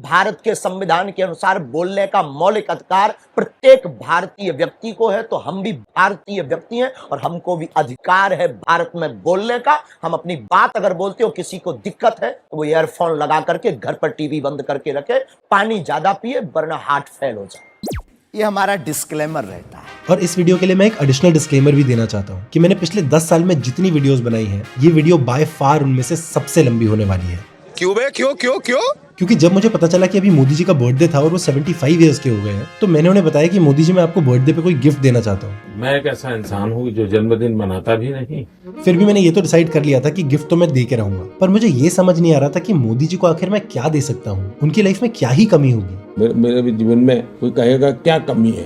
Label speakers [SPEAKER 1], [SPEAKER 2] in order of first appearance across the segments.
[SPEAKER 1] भारत के संविधान के अनुसार बोलने का मौलिक अधिकार प्रत्येक भारतीय व्यक्ति को है, तो हम भी भारतीय व्यक्ति हैं और हमको भी अधिकार है भारत में बोलने का। हम अपनी बात अगर बोलते हो, किसी को दिक्कत है तो वो ईयरफोन लगा करके घर पर टीवी बंद करके रखे, पानी ज्यादा पिए वरना हार्ट फेल हो जाए।
[SPEAKER 2] ये हमारा डिस्क्लेमर रहता है।
[SPEAKER 3] और इस वीडियो के लिए मैं एक एडिशनल डिस्क्लेमर भी देना चाहता हूँ कि मैंने पिछले 10 साल में जितनी वीडियोस बनाई हैं, ये वीडियो बाय फार उनमें से सबसे लंबी होने वाली है।
[SPEAKER 4] क्यों बे? क्यों?
[SPEAKER 3] क्योंकि जब मुझे पता चला कि अभी मोदी जी का बर्थडे था और वो 75 इयर्स के हो गए हैं, तो मैंने उन्हें बताया कि मोदी जी मैं आपको बर्थडे पे कोई गिफ्ट देना चाहता हूँ।
[SPEAKER 5] मैं एक ऐसा इंसान हूँ जो जन्मदिन मनाता भी नहीं।
[SPEAKER 3] फिर भी मैंने ये तो डिसाइड कर लिया था कि गिफ्ट तो मैं दे के रहूंगा, पर मुझे ये समझ नहीं आ रहा था कि मोदी जी को आखिर मैं क्या दे सकता हूँ, उनकी लाइफ में क्या ही कमी होगी।
[SPEAKER 5] मेरे भी जीवन में कोई कहेगा क्या कमी है,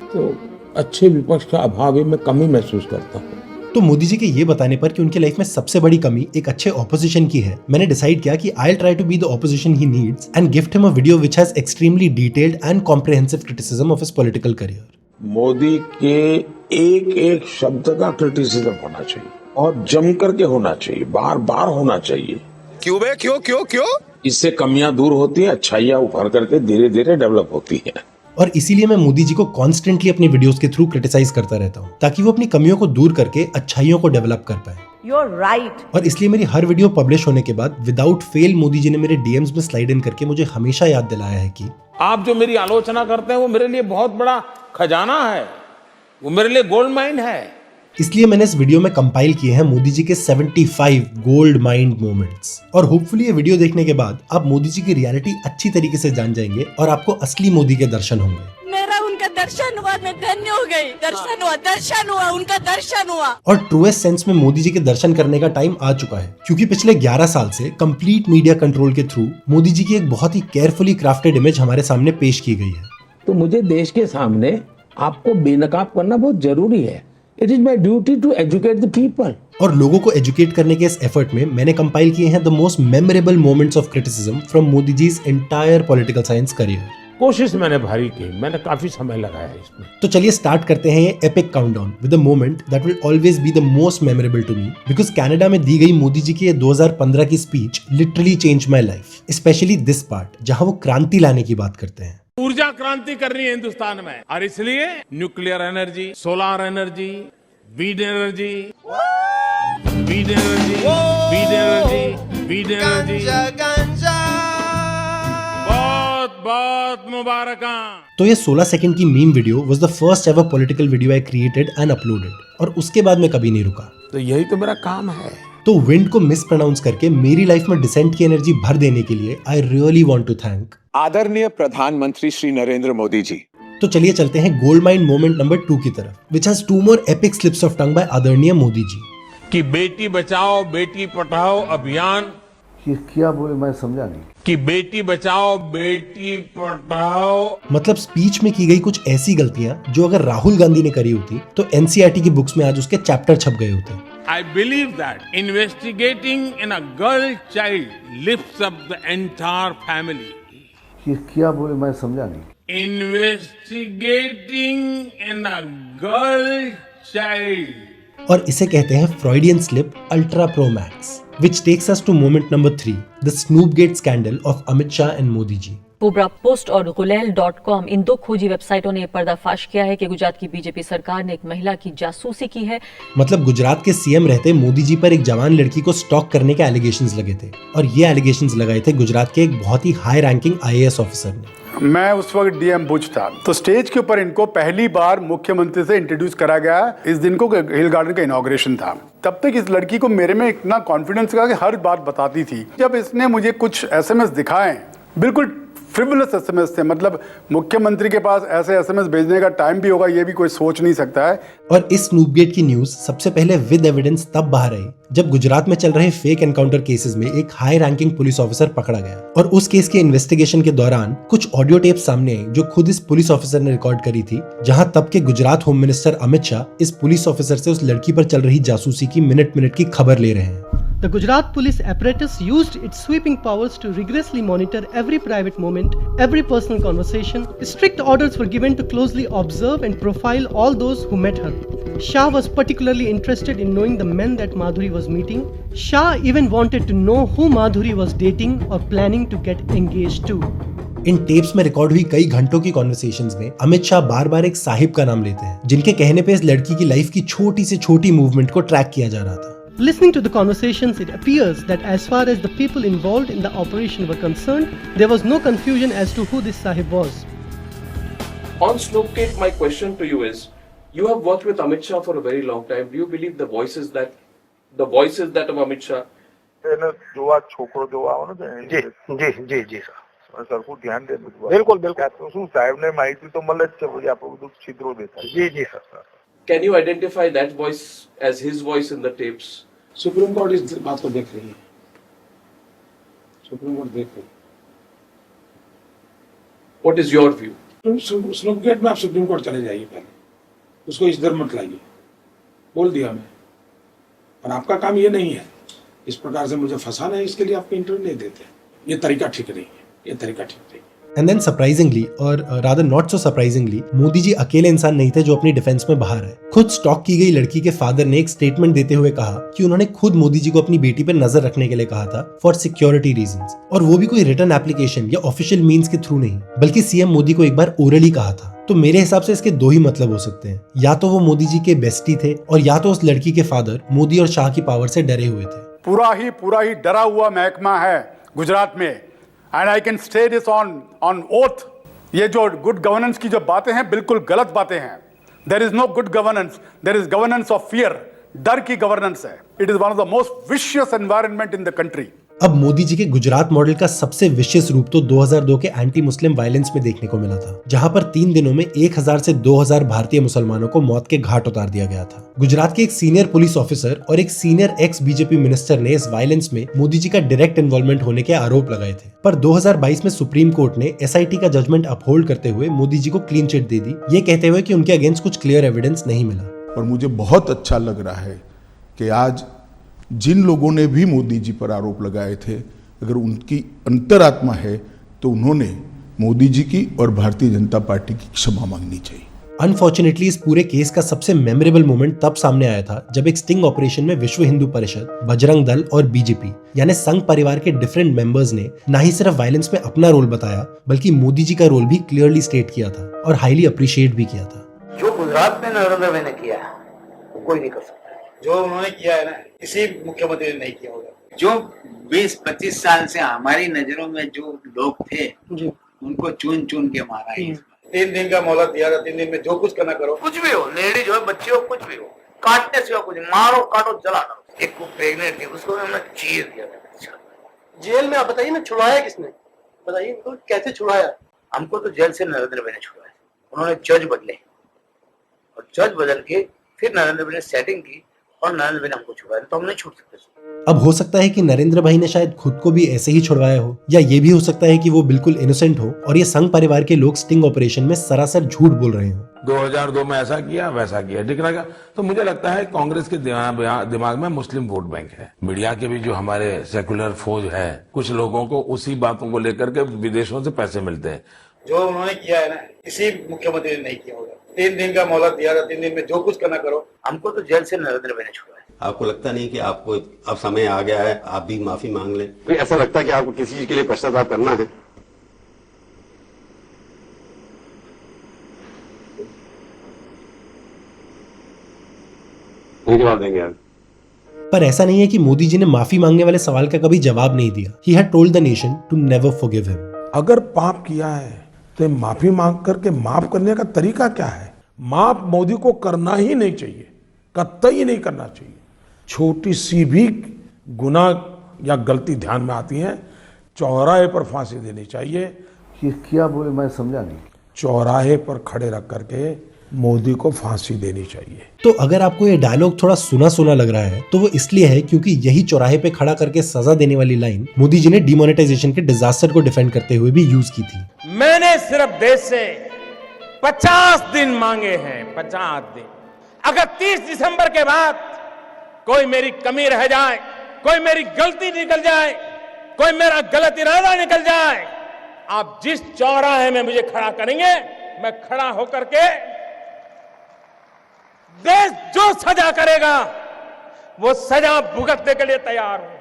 [SPEAKER 5] तो अच्छे विपक्ष का अभाव ही मैं कमी महसूस करता हूँ।
[SPEAKER 3] तो मोदी जी के ये बताने पर कि उनके लाइफ में सबसे बड़ी कमी एक अच्छे ऑपोजिशन की है, मैंने डिसाइड किया कि I will try to be the opposition he needs and gift him a video which has extremely detailed and comprehensive criticism of his political career.
[SPEAKER 4] Modi के एक एक शब्द का क्रिटिसिज्म होना चाहिए और जम करके होना चाहिए, बार बार होना चाहिए। क्यों बे? क्यों? इससे कमियां दूर होती हैं, अच्छाइयां उभर करके धीरे धीरे डेवलप होती हैं।
[SPEAKER 3] और इसीलिए मैं मोदी जी को कॉन्स्टेंटली अपनी वीडियोस के थ्रू क्रिटिसाइज करता रहता हूँ, ताकि वो अपनी कमियों को दूर करके अच्छाइयों को डेवलप कर पाए।
[SPEAKER 6] You're right.
[SPEAKER 3] और इसलिए मेरी हर वीडियो पब्लिश होने के बाद विदाउट फेल मोदी जी ने मेरे डीएम्स में स्लाइड इन करके मुझे हमेशा याद दिलाया है कि
[SPEAKER 5] आप जो मेरी आलोचना करते हैं वो मेरे लिए बहुत बड़ा खजाना है, वो मेरे लिए गोल्ड माइन है।
[SPEAKER 3] इसलिए मैंने इस वीडियो में कंपाइल किए हैं मोदी जी के 75 गोल्ड माइंड मोमेंट्स। और होपफुली ये वीडियो देखने के बाद आप मोदी जी की रियलिटी अच्छी तरीके से जान जाएंगे और आपको असली मोदी के दर्शन होंगे।
[SPEAKER 6] मेरा उनका दर्शन हुआ, मैं धन्य हो गई। दर्शन हुआ, उनका दर्शन हुआ।
[SPEAKER 3] और ट्रूएस्ट सेंस में मोदी जी के दर्शन करने का टाइम आ चुका है, क्योंकि पिछले 11 साल से कंप्लीट मीडिया कंट्रोल के थ्रू मोदी जी की एक बहुत ही केयरफुली क्राफ्टेड इमेज हमारे सामने पेश की गई है।
[SPEAKER 7] तो मुझे देश के सामने आपको बेनकाब करना बहुत जरूरी है। It is my duty to educate the people.
[SPEAKER 3] और लोगों को एजुकेट करने के इस एफर्ट में मैंने कंपाइल किए हैं the most memorable moments of criticism from Modi ji's entire political science career.
[SPEAKER 5] कोशिश मैंने भारी की, मैंने काफी समय लगाया इसमें।
[SPEAKER 3] तो चलिए स्टार्ट करते हैं ये epic countdown with a moment that will always be the most memorable to me, because Canada में दी गई मोदी जी की ये 2015 की speech literally change my life, specially this part जहां वो क्रांति लाने की बात करते हैं।
[SPEAKER 5] ऊर्जा क्रांति करनी है हिंदुस्तान में, और इसलिए nuclear energy, solar energy, wind energy, बहुत मुबारका।
[SPEAKER 3] तो ये 16 सेकंड की meme video was the first ever political video I created and uploaded, और उसके बाद मैं कभी नहीं रुका।
[SPEAKER 5] तो यही तो मेरा काम है।
[SPEAKER 3] तो विंड को मिस प्रोनाउंस करके मेरी लाइफ में डिसेंट की एनर्जी भर देने के लिए I really want to thank
[SPEAKER 8] आदरणीय प्रधानमंत्री श्री नरेंद्र मोदी जी।
[SPEAKER 3] तो चलिए चलते हैं गोल्ड माइंड मोमेंट नंबर 2 की तरफ, which has 2 more epic slips of tongue by आदरणीय मोदी जी।
[SPEAKER 5] कि बेटी बचाओ बेटी पढ़ाओ अभियान,
[SPEAKER 9] ये क्या बोले मैं समझा नहीं।
[SPEAKER 5] कि बेटी बचाओ बेटी पढ़ाओ,
[SPEAKER 3] मतलब स्पीच में की गई कुछ ऐसी गलतियां जो अगर राहुल गांधी ने करी होती तो एनसीईआरटी की बुक्स में आज उसके चैप्टर छप गए होते।
[SPEAKER 5] I believe that investigating in a girl child lifts up the entire family.
[SPEAKER 9] ये क्या बोले मैं समझा नहीं।
[SPEAKER 5] Investigating in a girl child.
[SPEAKER 3] और इसे कहते हैं Freudian slip ultra pro max, which takes us to moment number 3, the Snoopgate scandal of Amit Shah and Modi ji.
[SPEAKER 10] Cobra post और गुलेल.com इन 2 खोजी वेबसाइटों ने पर्दाफाश किया है कि गुजरात की बीजेपी सरकार ने एक महिला की जासूसी की है।
[SPEAKER 3] मतलब गुजरात के सीएम रहते मोदी जी पर एक जवान लड़की को स्टॉक करने के एलिगेशंस लगे थे, और ये एलिगेशंस लगाए थे गुजरात के एक बहुत ही हाई रैंकिंग आईएएस ऑफिसर ने।
[SPEAKER 11] मैं उस वक्त डीएम भुज था, तो स्टेज के ऊपर इनको पहली बार मुख्यमंत्री से इंट्रोड्यूस करा गया। इस दिन को हिल गार्डन का इनॉग्रेशन था। तब तक इस लड़की को मेरे में इतना कॉन्फिडेंस था कि हर बात बताती थी। जब इसने मुझे कुछ एसएमएस दिखाए, बिल्कुल फ्रिवलस एसएमएस थे, मतलब मुख्यमंत्री के पास ऐसे एसएमएस भेजने का टाइम भी होगा ये भी कोई सोच नहीं सकता है।
[SPEAKER 3] और इस स्नूपगेट की न्यूज सबसे पहले विद एविडेंस तब बाहर आई जब गुजरात में चल रहे फेक एनकाउंटर केसेस में एक हाई रैंकिंग पुलिस ऑफिसर पकड़ा गया, और उस केस के इन्वेस्टिगेशन के दौरान कुछ ऑडियो टेप सामने आई जो खुद इस पुलिस ऑफिसर ने रिकॉर्ड करी थी, जहां तब के गुजरात होम मिनिस्टर अमित शाह इस पुलिस ऑफिसर से उस लड़की पर चल रही जासूसी की मिनट की खबर ले रहे हैं।
[SPEAKER 12] The Gujarat police apparatus used its sweeping powers to rigorously monitor every private moment, every personal conversation. Strict orders were given to closely observe and profile all those who met her. Shah was particularly interested in knowing the men that Madhuri was meeting. Shah even wanted to know who Madhuri was dating or planning to get engaged to.
[SPEAKER 3] In tapes में record हुई कई घंटों की conversations में अमित शाह बार बार एक साहिब का नाम लेते हैं, जिनके कहने पे इस लड़की की लाइफ की छोटी से छोटी मूवमेंट को ट्रैक किया जा रहा था।
[SPEAKER 12] Listening to the conversations, it appears that as far as the people involved in the operation were concerned, there was no confusion as to who this Sahib was.
[SPEAKER 13] On Snowcake, my question to you is, you have worked with Amit Shah for a very long time. Do you believe the voices that of Amit Shah?
[SPEAKER 14] जो छोकरो जो आओ ना जी जी जी जी sir को ध्यान दे बिल्कुल बिल्कुल तो શું સાહેબ ને માહિતી તો મળે જ છે પછી આપણો બધું છિદ્રો દેખાય जी जी sir
[SPEAKER 13] Can you identify that voice as his voice in the tapes?
[SPEAKER 5] Supreme court इस बात को देख रही है, सुप्रीम कोर्ट देख रही है।
[SPEAKER 13] What is your view?
[SPEAKER 5] स्नोकेट में आप सुप्रीम कोर्ट चले जाइए, पहले उसको इस दर मत लाइए, बोल दिया मैं। और आपका काम ये नहीं है इस प्रकार से मुझे फंसाना है, इसके लिए आपको इंटरव्यू नहीं देते। ये तरीका ठीक नहीं है, ये तरीका ठीक नहीं है।
[SPEAKER 3] एंड देन सरप्राइजिंगली और rather not so surprisingly, Modi ji अकेले इंसान नहीं थे जो अपनी डिफेंस में बाहर है। खुद स्टॉक की गई लड़की के फादर ने एक स्टेटमेंट देते हुए कहा कि उन्होंने खुद मोदी जी को अपनी बेटी पर नजर रखने के लिए कहा था फॉर सिक्योरिटी रीजंस, और वो भी कोई रिटर्न एप्लीकेशन या ऑफिशियल मींस के थ्रू नहीं, बल्कि सीएम मोदी को एक बार ओरली कहा था। तो मेरे हिसाब से इसके दो ही मतलब हो सकते हैं, या तो वो मोदी जी के बेस्टी थे और या तो उस लड़की के फादर मोदी और शाह की पावर से डरे हुए थे। पूरा
[SPEAKER 11] ही डरा हुआ महकमा है गुजरात में, and I can stay this on oath. ये जो गुड गवर्नेंस की जो बातें हैं बिल्कुल गलत बातें हैं। There is no good governance, there is governance of fear, डर की गवर्नेंस है। It is one of the most vicious environment in the country.
[SPEAKER 3] अब मोदी जी के गुजरात मॉडल का सबसे विशियस रूप तो 2002 के एंटी मुस्लिम वायलेंस में देखने को मिला था, जहां पर 3 दिनों में 1000 से 2000 भारतीय मुसलमानों को मौत के घाट उतार दिया गया था। गुजरात के एक सीनियर पुलिस ऑफिसर और एक सीनियर एक्स बीजेपी मिनिस्टर ने इस वायलेंस में मोदी जी का डायरेक्ट इन्वॉल्वमेंट होने के आरोप लगाए थे, पर 2022 में सुप्रीम कोर्ट ने एसआईटी का जजमेंट अपहोल्ड करते हुए मोदी जी को क्लीन चिट दे दी, ये कहते हुए कि उनके अगेंस्ट कुछ क्लियर एविडेंस नहीं मिला।
[SPEAKER 4] और मुझे बहुत अच्छा लग रहा है कि आज जिन लोगों ने भी मोदी जी पर आरोप लगाए थे, अगर उनकी अंतरात्मा है तो उन्होंने मोदी जी की और भारतीय जनता पार्टी की क्षमा मांगनी चाहिए।
[SPEAKER 3] अनफॉर्चुनेटली इस पूरे केस का सबसे मेमोरेबल मोमेंट तब सामने आया था जब एक स्टिंग ऑपरेशन में विश्व हिंदू परिषद, बजरंग दल और बीजेपी यानी संघ परिवार के डिफरेंट मेंबर्स ने न ही सिर्फ वायलेंस में अपना रोल बताया, बल्कि मोदी जी का रोल भी क्लियरली स्टेट किया था और हाईली अप्रिशिएट भी किया था।
[SPEAKER 15] जो गुजरात में नरेंद्र भाई ने किया वो कोई नहीं कर सकता। जो उन्होंने किया है ना, किसी मुख्यमंत्री ने नहीं किया होगा। जो 20-25 साल से हमारी नजरों में जो लोग थे उनको चुन चुन के मारा है। 3 दिन का मोहलत दिया था, 3 दिन में जो कुछ करना करो, कुछ भी हो, लेडीज हो, बच्चे हो, कुछ भी हो, काटने सिवा कुछ, मारो काटो जला दो। एक को प्रेग्नेंट थी, उसको हमने चीर दिया था जेल में। आप बताइए ना, छुड़वाया किसने? बताइए तो कैसे छुड़वाया? हमको तो जेल से नरेंद्र भाई ने छुड़वाया। उन्होंने जज बदले और जज बदल के फिर नरेंद्र भाई ने सेटिंग की और नरेंद्र भाई ने हमको छुड़वाया, तो हम नहीं छूट सकते।
[SPEAKER 3] अब हो सकता है कि नरेंद्र भाई ने शायद खुद को भी ऐसे ही छुड़वाया हो, या ये भी हो सकता है कि वो बिल्कुल इनोसेंट हो और ये संघ परिवार के लोग स्टिंग ऑपरेशन में सरासर झूठ बोल रहे हो।
[SPEAKER 5] 2002 में ऐसा किया वैसा किया दिख रहा। तो मुझे लगता है कांग्रेस के दिमाग में मुस्लिम वोट बैंक है। मीडिया के भी जो हमारे सेकुलर फौज है, कुछ लोगों को उसी बातों को लेकर के विदेशों से पैसे मिलते हैं।
[SPEAKER 15] जो उन्होंने किया है ना, किसी मुख्यमंत्री ने नहीं किया होगा। 3 दिन का मोहलत दिया था, 3 दिन में जो कुछ करना करो। हमको तो जेल से नरेंद्र भाई ने छुड़वाया।
[SPEAKER 16] आपको लगता नहीं कि आपको अब समय आ गया है आप भी माफी मांग लें? ऐसा लगता है कि आपको किसी चीज के लिए पश्चाताप करना है? नहीं जवाब देंगे आप?
[SPEAKER 3] पर ऐसा नहीं है कि मोदी जी ने माफी मांगने वाले सवाल का कभी जवाब नहीं दिया। He had told the nation to never forgive him.
[SPEAKER 5] अगर पाप किया है तो माफी मांग करके माफ करने का तरीका क्या है? माफ मोदी को करना ही नहीं चाहिए, कतई नहीं करना चाहिए। छोटी सी भी गुनाह या गलती ध्यान में आती है, चौराहे पर फांसी देनी चाहिए।
[SPEAKER 9] ये क्या बोले मैं समझा नहीं।
[SPEAKER 5] चौराहे पर खड़े रख करके मोदी को फांसी देनी चाहिए।
[SPEAKER 3] तो अगर आपको ये डायलॉग थोड़ा सुना सुना लग रहा है तो वो इसलिए है क्योंकि यही चौराहे पे खड़ा करके सजा देने वाली लाइन मोदी जी ने डिमोनेटाइजेशन के डिजास्टर को डिफेंड करते हुए भी यूज की थी।
[SPEAKER 17] मैंने सिर्फ देश से 50 दिन मांगे हैं, 50 दिन। अगर 30 दिसंबर के बाद कोई मेरी कमी रह जाए कोई मेरी गलती निकल जाए, कोई मेरा गलत इरादा निकल जाए, आप जिस चौराहे में मुझे खड़ा करेंगे, मैं खड़ा होकर के देश जो सजा करेगा वो सजा भुगतने के लिए तैयार हूं।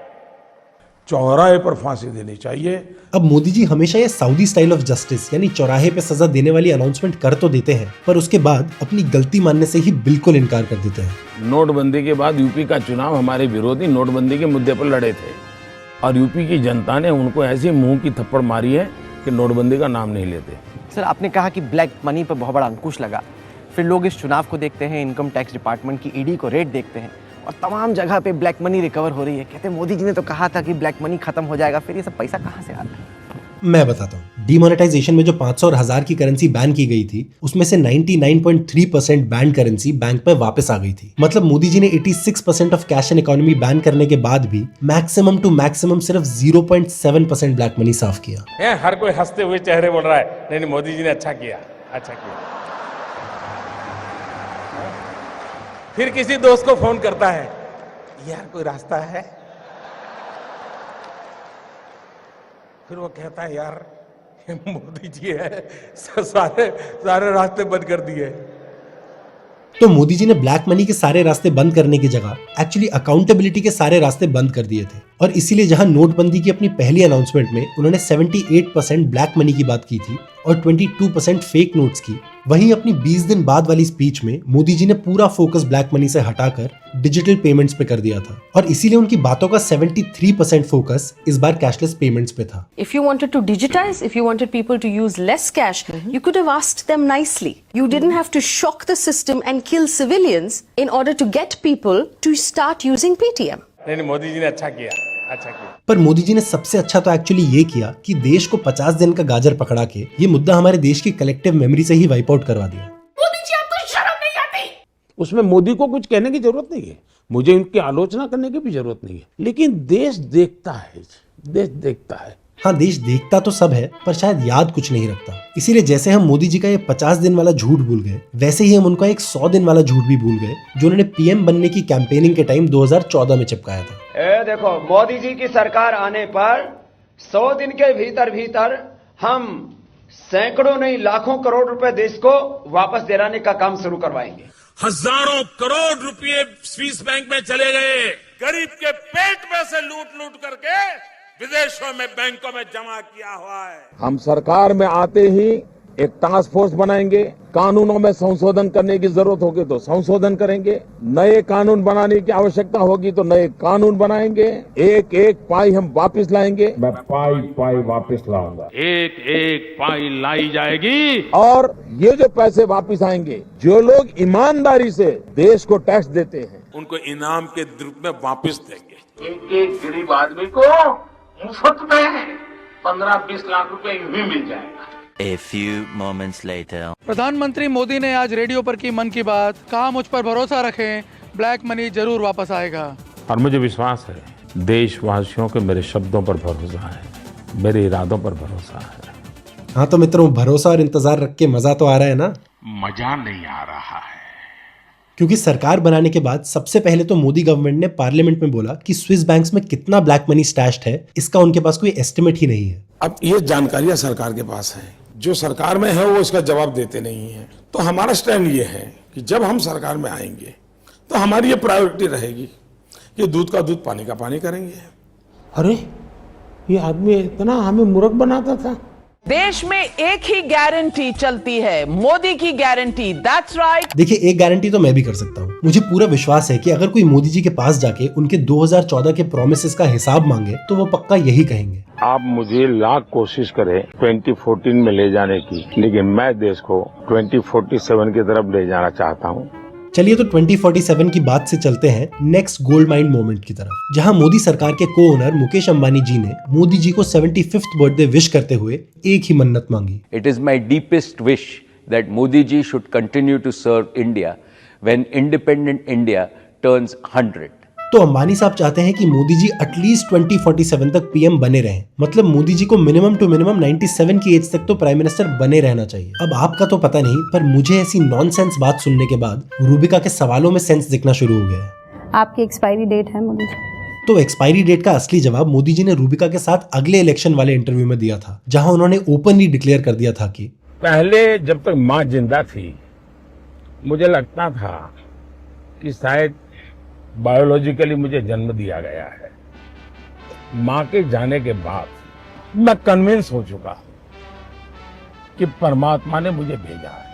[SPEAKER 5] चौराहे पर फांसी देनी चाहिए।
[SPEAKER 3] अब मोदी जी हमेशा ये सऊदी स्टाइल ऑफ जस्टिस यानी चौराहे पे सजा देने वाली अनाउंसमेंट कर तो देते हैं, पर उसके बाद अपनी गलती मानने से ही बिल्कुल इनकार कर देते हैं।
[SPEAKER 7] नोटबंदी के बाद यूपी का चुनाव हमारे विरोधी नोटबंदी के मुद्दे पर लड़े थे और यूपी की जनता ने उनको ऐसे मुंह की थप्पड़ मारी है कि नोटबंदी का नाम नहीं लेते।
[SPEAKER 18] सर, आपने कहा कि ब्लैक मनी पर बहुत बड़ा अंकुश लगा, फिर लोग इस चुनाव को देखते हैं, इनकम टैक्स डिपार्टमेंट की ईडी को रेड देखते हैं और तमाम जगह पे ब्लैक मनी रिकवर हो रही है। कहते हैं मोदी जी ने तो कहा था कि ब्लैक मनी खत्म हो जाएगा, फिर ये सब पैसा कहाँ से आ रहा है?
[SPEAKER 3] मैं बताता हूँ। डीमोनेटाइजेशन में जो 500 और 1000 की करेंसी बैन की गई थी, उसमें से 99.3% बैन करेंसी बैंक पे वापस आ गई थी। मतलब मोदी जी ने 86% of cash and economy ban करने के बाद भी मैक्सिमम टू मैक्सिमम सिर्फ 0.7% ब्लैक मनी साफ किया।
[SPEAKER 17] हर कोई हंसते हुए चेहरे बोल रहा है, नहीं मोदी जी ने अच्छा किया, अच्छा किया। फिर किसी दोस्त को फोन करता है, यार कोई रास्ता है? फिर वो कहता है, यार मोदी जी है, सारे रास्ते बंद कर दिए।
[SPEAKER 3] तो मोदी जी ने ब्लैक मनी के सारे रास्ते बंद करने की जगह एक्चुअली अकाउंटेबिलिटी के सारे रास्ते बंद कर दिए थे। और इसीलिए जहां नोटबंदी की अपनी पहली अनाउंसमेंट में उन्होंने 78% ब्लैक मनी की बात की थी और 22% फेक नोट्स की, वहीं अपनी 20 दिन बाद वाली स्पीच में मोदी जी ने पूरा फोकस ब्लैक मनी से हटाकर डिजिटल पेमेंट्स पे कर दिया था। और इसीलिए उनकी बातों का 73% फोकस इस बार कैशलेस पेमेंट्स पे था।
[SPEAKER 19] If you wanted to digitize, if you wanted people to use less cash, you could have asked them nicely. You didn't have to shock the system and kill civilians in order to get people to start using Paytm.
[SPEAKER 17] नहीं मोदी जी ने अच्छा किया, अच्छा किया।
[SPEAKER 3] पर मोदी जी ने सबसे अच्छा तो एक्चुअली ये किया कि देश को 50 दिन का गाजर पकड़ा के ये मुद्दा हमारे देश की कलेक्टिव मेमोरी से ही वाइप आउट करवा दिया।
[SPEAKER 17] मोदी जी आपको शर्म नहीं आती? उसमें मोदी को कुछ कहने की जरूरत नहीं है, मुझे उनकी आलोचना करने की भी जरूरत नहीं है, लेकिन देश देखता है, देश देखता है।
[SPEAKER 3] हाँ, देश देखता तो सब है, पर शायद याद कुछ नहीं रखता। इसीलिए जैसे हम मोदी जी का ये 50 दिन वाला झूठ भूल गए, वैसे ही हम उनका एक 100 दिन वाला झूठ भी भूल गए जो उन्होंने पीएम बनने की कैंपेनिंग के टाइम 2014 में चिपकाया था।
[SPEAKER 20] देखो, मोदी जी की सरकार आने पर 100 दिन के भीतर हम सैकड़ों नहीं लाखों करोड़ रुपए देश को वापस दिलाने का काम शुरू करवाएंगे।
[SPEAKER 17] हजारों करोड़ रुपए स्विस बैंक में चले गए, गरीब के पेट में से लूट करके विदेशों में बैंकों में जमा किया हुआ है।
[SPEAKER 4] हम सरकार में आते ही एक टास्क फोर्स बनाएंगे, कानूनों में संशोधन करने की जरूरत होगी तो संशोधन करेंगे, नए कानून बनाने की आवश्यकता होगी तो नए कानून बनाएंगे, एक एक पाई हम वापस लाएंगे। मैं पाई वापस लाऊंगा, एक एक पाई लाई जाएगी और ये जो पैसे वापस आएंगे, जो लोग ईमानदारी से देश को टैक्स देते हैं
[SPEAKER 17] उनको इनाम के रूप में वापस देंगे।
[SPEAKER 15] एक एक गरीब आदमी को मुफ्त में 15-20 लाख रुपए भी मिल जाएगा।
[SPEAKER 21] A few moments later.
[SPEAKER 22] प्रधानमंत्री मोदी ने आज रेडियो पर की मन की बात, कहा मुझ पर भरोसा रखें, ब्लैक मनी जरूर वापस आएगा।
[SPEAKER 7] और मुझे विश्वास है, देशवासियों के मेरे शब्दों पर भरोसा है, मेरे इरादों पर भरोसा है।
[SPEAKER 3] हाँ तो मित्रों, भरोसा और इंतजार रख के मजा तो आ रहा है ना?
[SPEAKER 17] मजा नहीं आ रहा है,
[SPEAKER 3] क्योंकि सरकार बनाने के बाद सबसे पहले तो मोदी गवर्नमेंट ने पार्लियामेंट में बोला कि स्विस बैंक्स में कितना ब्लैक मनी स्टैश्ड है, इसका उनके पास कोई एस्टिमेट ही नहीं है।
[SPEAKER 5] अब ये जानकारियां सरकार के पास है, जो सरकार में है वो इसका जवाब देते नहीं है। तो हमारा स्टैंड ये है कि जब हम सरकार में आएंगे तो हमारी ये प्रायोरिटी रहेगी कि दूध का दूध पानी का पानी करेंगे।
[SPEAKER 7] अरे ये आदमी इतना हमें मूर्ख बनाता था।
[SPEAKER 23] देश में एक ही गारंटी चलती है, मोदी की गारंटी, दैट्स राइट।
[SPEAKER 3] देखिए, एक गारंटी तो मैं भी कर सकता हूँ। मुझे पूरा विश्वास है कि अगर कोई मोदी जी के पास जाके उनके 2014 के प्रोमिसेस का हिसाब मांगे तो वो पक्का यही कहेंगे।
[SPEAKER 4] आप मुझे लाख कोशिश करें 2014 में ले जाने की, लेकिन मैं देश को 2047 की तरफ ले जाना चाहता हूँ।
[SPEAKER 3] चलिए तो 2047 की बात से चलते हैं नेक्स्ट गोल्ड माइन मोमेंट की तरफ, जहां मोदी सरकार के को ओनर मुकेश अंबानी जी ने मोदी जी को 75th बर्थडे विश करते हुए एक ही मन्नत मांगी।
[SPEAKER 24] It is my deepest wish that Modi ji should continue to serve India when independent India turns 100।
[SPEAKER 3] तो अंबानी साहब चाहते हैं कि मोदी जी एटलीस्ट 2047 तक पीएम बने रहें। मतलब मोदी जी को मिनिमम टू मिनिमम 97 की एज तक तो प्राइम मिनिस्टर बने रहना चाहिए। अब आपका तो पता नहीं, पर मुझे ऐसी नॉनसेंस बात सुनने के बाद रूबिका के सवालों में सेंस दिखना शुरू हो गया है।
[SPEAKER 25] आपकी एक्सपायरी डेट है मोदी जी?
[SPEAKER 3] तो एक्सपायरी डेट का असली जवाब मोदी जी ने रूबिका के साथ अगले इलेक्शन वाले इंटरव्यू में दिया था, जहां उन्होंने ओपनली डिक्लेयर कर दिया था कि
[SPEAKER 7] पहले जब तक माँ जिंदा थी मुझे लगता था कि शायद बायोलॉजिकली मुझे जन्म दिया गया है। माँ के जाने के बाद मैं कन्विंस हो चुका कि परमात्मा ने मुझे भेजा है।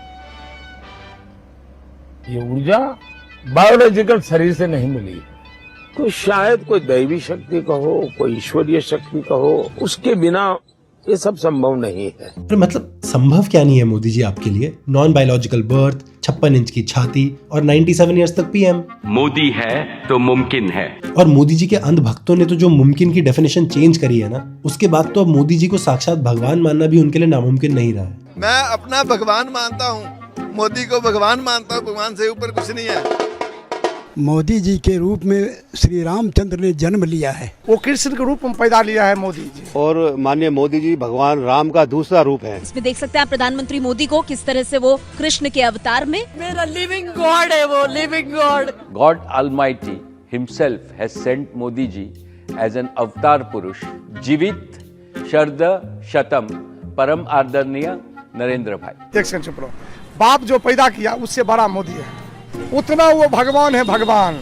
[SPEAKER 7] ये ऊर्जा बायोलॉजिकल शरीर से नहीं मिली, तो शायद कोई दैवी शक्ति कहो, कोई ईश्वरीय शक्ति कहो, उसके बिना ये सब संभव नहीं है।
[SPEAKER 3] पर मतलब संभव क्या नहीं है मोदी जी आपके लिए? नॉन बायोलॉजिकल बर्थ, 56 इंच की छाती और 97 इयर्स तक पीएम।
[SPEAKER 24] मोदी है तो मुमकिन है।
[SPEAKER 3] और मोदी जी के अंध भक्तों ने तो जो मुमकिन की डेफिनेशन चेंज करी है ना, उसके बाद तो अब मोदी जी को साक्षात भगवान मानना भी उनके लिए नामुमकिन नहीं रहा है।
[SPEAKER 1] मैं अपना भगवान मानता हूँ, मोदी को भगवान मानता हूँ, भगवान से ऊपर कुछ नहीं है।
[SPEAKER 2] मोदी जी के रूप में श्री रामचंद्र ने जन्म लिया है,
[SPEAKER 6] वो कृष्ण के रूप में पैदा लिया है मोदी जी।
[SPEAKER 16] और माननीय मोदी जी भगवान राम का दूसरा रूप है।
[SPEAKER 8] इसमें देख सकते हैं आप प्रधानमंत्री मोदी को किस तरह से वो कृष्ण के अवतार में, मेरा लिविंग गॉड है वो, living God.
[SPEAKER 24] God Almighty himself has sent Modi ji as an avatar पुरुष, जीवित शरद शतम परम आदरणीय नरेंद्र भाई।
[SPEAKER 6] एक सेकंड चुप रहो। बाप जो पैदा किया उससे बड़ा मोदी है, उतना वो भगवान है, भगवान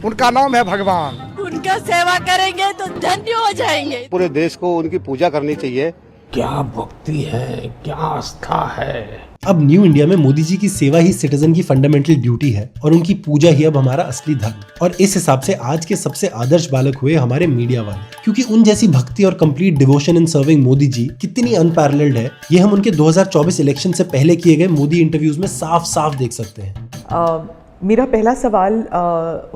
[SPEAKER 6] उनका नाम है भगवान।
[SPEAKER 8] उनका सेवा करेंगे तो धन्य हो जाएंगे।
[SPEAKER 16] पूरे देश को उनकी पूजा करनी चाहिए।
[SPEAKER 7] क्या भक्ति है, क्या आस्था है।
[SPEAKER 3] अब न्यू इंडिया में मोदी जी की सेवा ही सिटीजन की फंडामेंटल ड्यूटी है और उनकी पूजा ही अब हमारा असली धर्म। और इस हिसाब से आज के सबसे आदर्श बालक हुए हमारे मीडिया वाले, क्योंकि उन जैसी भक्ति और complete devotion in serving Modi ji कितनी अनपैरेलल्ड है, ये हम उनके 2024 इलेक्शन से पहले किए गए मोदी इंटरव्यूज में साफ साफ देख सकते हैं।
[SPEAKER 25] मेरा पहला सवाल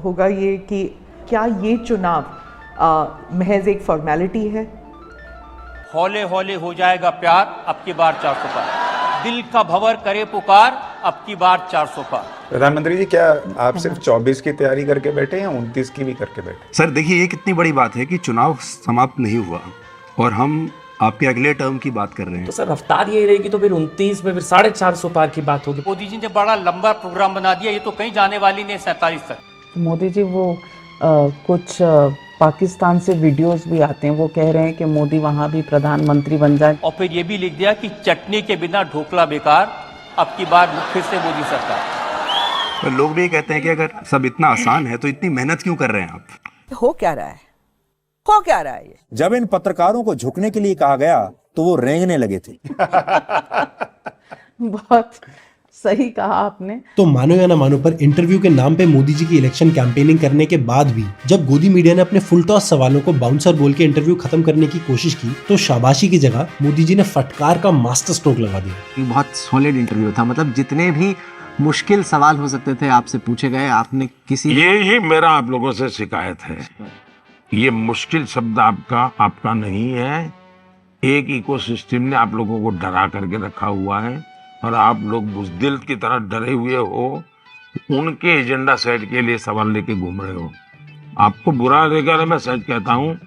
[SPEAKER 25] होगा ये कि क्या ये चुनाव महज एक फॉर्मेलिटी है?
[SPEAKER 26] हौले हौले हो जाएगा प्यार, अब की बार 400 पार। दिल का भंवर करे पुकार, अब की बार 400 पार।
[SPEAKER 27] प्रधानमंत्री जी, क्या आप सिर्फ 24 की तैयारी करके बैठे या 29 की भी करके बैठे?
[SPEAKER 28] सर देखिए, ये कितनी बड़ी बात है कि चुनाव समाप्त नहीं हुआ और हम आपके अगले टर्म की बात कर रहे हैं।
[SPEAKER 29] तो सर रफ्तार यही रहेगी तो फिर 29 में फिर 450 पार की बात होगी।
[SPEAKER 26] मोदी जी ने बड़ा लंबा प्रोग्राम बना दिया, ये तो कहीं जाने वाली नहीं 47 तक।
[SPEAKER 30] मोदी जी वो कुछ पाकिस्तान से वीडियोस भी आते हैं, वो कह रहे हैं कि मोदी वहाँ भी प्रधानमंत्री बन जाए।
[SPEAKER 26] और फिर ये भी लिख दिया कि चटनी के बिना ढोकला बेकार, अब की बार फिर से मोदी सरकार।
[SPEAKER 28] तो लोग भी कहते हैं कि अगर सब इतना आसान है तो इतनी मेहनत क्यों कर रहे हैं आप?
[SPEAKER 25] हो क्या रहा है, हो क्या रहा है ये?
[SPEAKER 31] जब इन पत्रकारों को झुकने के लिए कहा गया तो वो रेंगने लगे थे।
[SPEAKER 25] बहुत सही कहा आपने।
[SPEAKER 3] तो मानो या ना मानो, पर इंटरव्यू के नाम पे मोदी जी की इलेक्शन कैंपेनिंग करने के बाद भी जब गोदी मीडिया ने अपने फुल टॉस सवालों को बाउंसर बोल के इंटरव्यू खत्म करने की कोशिश की, तो शाबाशी की जगह मोदी जी ने फटकार का मास्टर स्ट्रोक लगा दिया।
[SPEAKER 18] बहुत सॉलिड इंटरव्यू था, मतलब जितने भी मुश्किल सवाल हो सकते थे आपसे पूछे गए, आपने किसी।
[SPEAKER 7] ये ही मेरा आप लोगों से शिकायत है, ये मुश्किल शब्द आपका नहीं है। एक इकोसिस्टम ने आप लोगों को डरा करके रखा हुआ है और आप लोग बुज़दिल की तरह डरे हुए हो, उनके एजेंडा सेट के लिए सवाल लेके घूम रहे हो। आपको बुरा लगेगा, मैं सच कहता हूँ,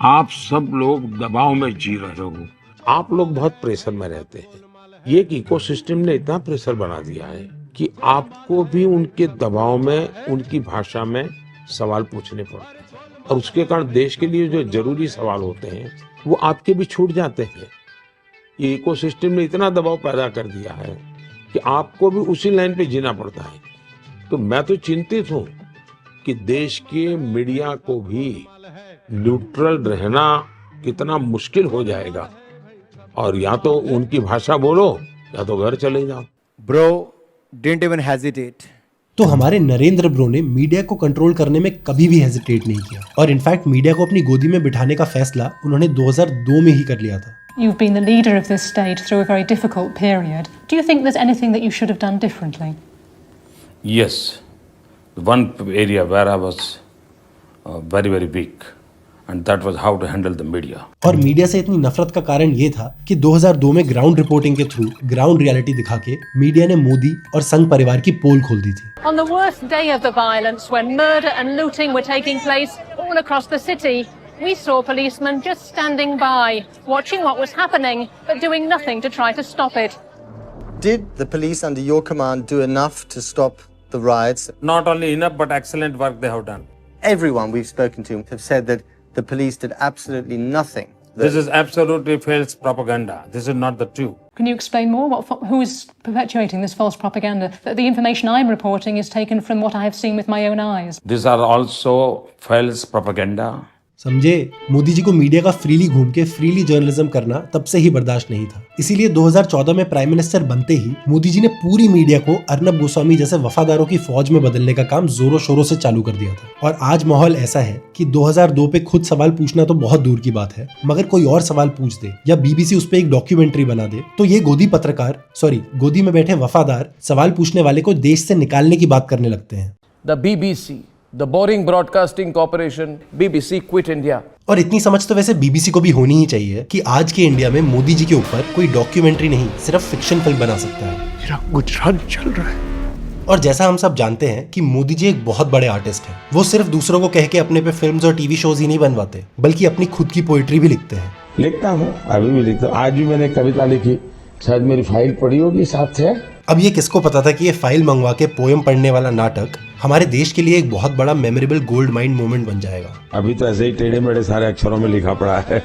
[SPEAKER 7] आप सब लोग दबाव में जी रहे हो। आप लोग बहुत प्रेशर में रहते हैं। ये इकोसिस्टम ने इतना प्रेशर बना दिया है कि आपको भी उनके दबाव में, उनकी भाषा में सवाल पूछने पड़ते हैं और उसके कारण देश के लिए जो जरूरी सवाल होते हैं वो आपके भी छूट जाते हैं। ये इकोसिस्टम ने इतना दबाव पैदा कर दिया है कि आपको भी उसी लाइन पे जीना पड़ता है। तो मैं तो चिंतित हूं कि देश के मीडिया को भी न्यूट्रल रहना कितना मुश्किल हो जाएगा, और या तो उनकी भाषा बोलो या तो घर चले जाओ।
[SPEAKER 31] Bro didn't even hesitate.
[SPEAKER 3] तो हमारे नरेंद्र ब्रो ने मीडिया को कंट्रोल करने में कभी भी हेजिटेट नहीं किया, और इनफैक्ट मीडिया को अपनी गोदी में बिठाने का फैसला उन्होंने 2002 में ही कर लिया था।
[SPEAKER 32] You've been the leader of this state through a very difficult period. Do you think there's anything that you should have done differently?
[SPEAKER 7] Yes, one area where I was very, very weak, and that was how to handle the media.
[SPEAKER 3] और media से इतनी नफरत का कारण ये था कि 2002 में ग्राउंड रिपोर्टिंग के थ्रू ग्राउंड रियलिटी दिखा के मीडिया ने मोदी और संघ परिवार की पोल खोल दी थी।
[SPEAKER 32] On the worst day of the violence, when murder and looting were taking place all across the city, we saw policemen just standing by, watching what was happening, but doing nothing to try to stop it.
[SPEAKER 33] Did the police under your command do enough to stop the riots?
[SPEAKER 7] Not only enough, but excellent work they have done.
[SPEAKER 33] everyone we've spoken to have said that the police did absolutely nothing.
[SPEAKER 26] This is absolutely false propaganda. This is not the truth.
[SPEAKER 32] Can you explain more? Who is perpetuating this false propaganda? That the information I'm reporting is taken from what I have seen with my own eyes.
[SPEAKER 24] These are also false propaganda.
[SPEAKER 3] समझे, मोदी जी को media का freely घूम के freely journalism करना तब से ही बर्दाश्त नहीं था। इसीलिए 2014 में प्राइम मिनिस्टर बनते ही मोदी जी ने पूरी मीडिया को अर्नब गोस्वामी जैसे वफादारों की फौज में बदलने का काम जोरों शोरों से चालू कर दिया था। और आज माहौल ऐसा है कि 2002 पे खुद सवाल पूछना तो बहुत दूर की बात है, मगर कोई और सवाल पूछ दे या बीबीसी उस पर एक डॉक्यूमेंट्री बना दे तो ये गोदी में बैठे वफादार सवाल पूछने वाले को देश से निकालने की बात करने लगते हैं।
[SPEAKER 18] The BBC, the boring broadcasting corporation, BBC quit India.
[SPEAKER 3] और इतनी समझ तो वैसे बीबीसी को भी होनी ही चाहिए कि आज के इंडिया में मोदी जी के ऊपर कोई डॉक्यूमेंट्री नहीं, सिर्फ फिक्शन फिल्म बना सकता है।
[SPEAKER 6] मेरा गुजरात चल रहा है।
[SPEAKER 3] और जैसा हम सब जानते हैं कि मोदी जी एक बहुत बड़े आर्टिस्ट हैं। वो सिर्फ दूसरों को कह के अपने पे फिल्म्स और टीवी शोज ही नहीं बनवाते, बल्कि अपनी खुद की पोइट्री भी लिखते हैं।
[SPEAKER 4] लिखता हूँ, अभी भी लिखता हूँ। आज भी मैंने कविता लिखी, शायद मेरी फाइल पड़ी होगी साथ से।
[SPEAKER 3] अब ये किसको पता था कि ये फाइल मंगवा के पोएम पढ़ने वाला नाटक हमारे देश के लिए एक बहुत बड़ा मेमोरेबल गोल्ड माइन मोमेंट बन जाएगा।
[SPEAKER 4] अभी तो ऐसे ही टेढ़े मेढ़े सारे अक्षरों में लिखा पड़ा है,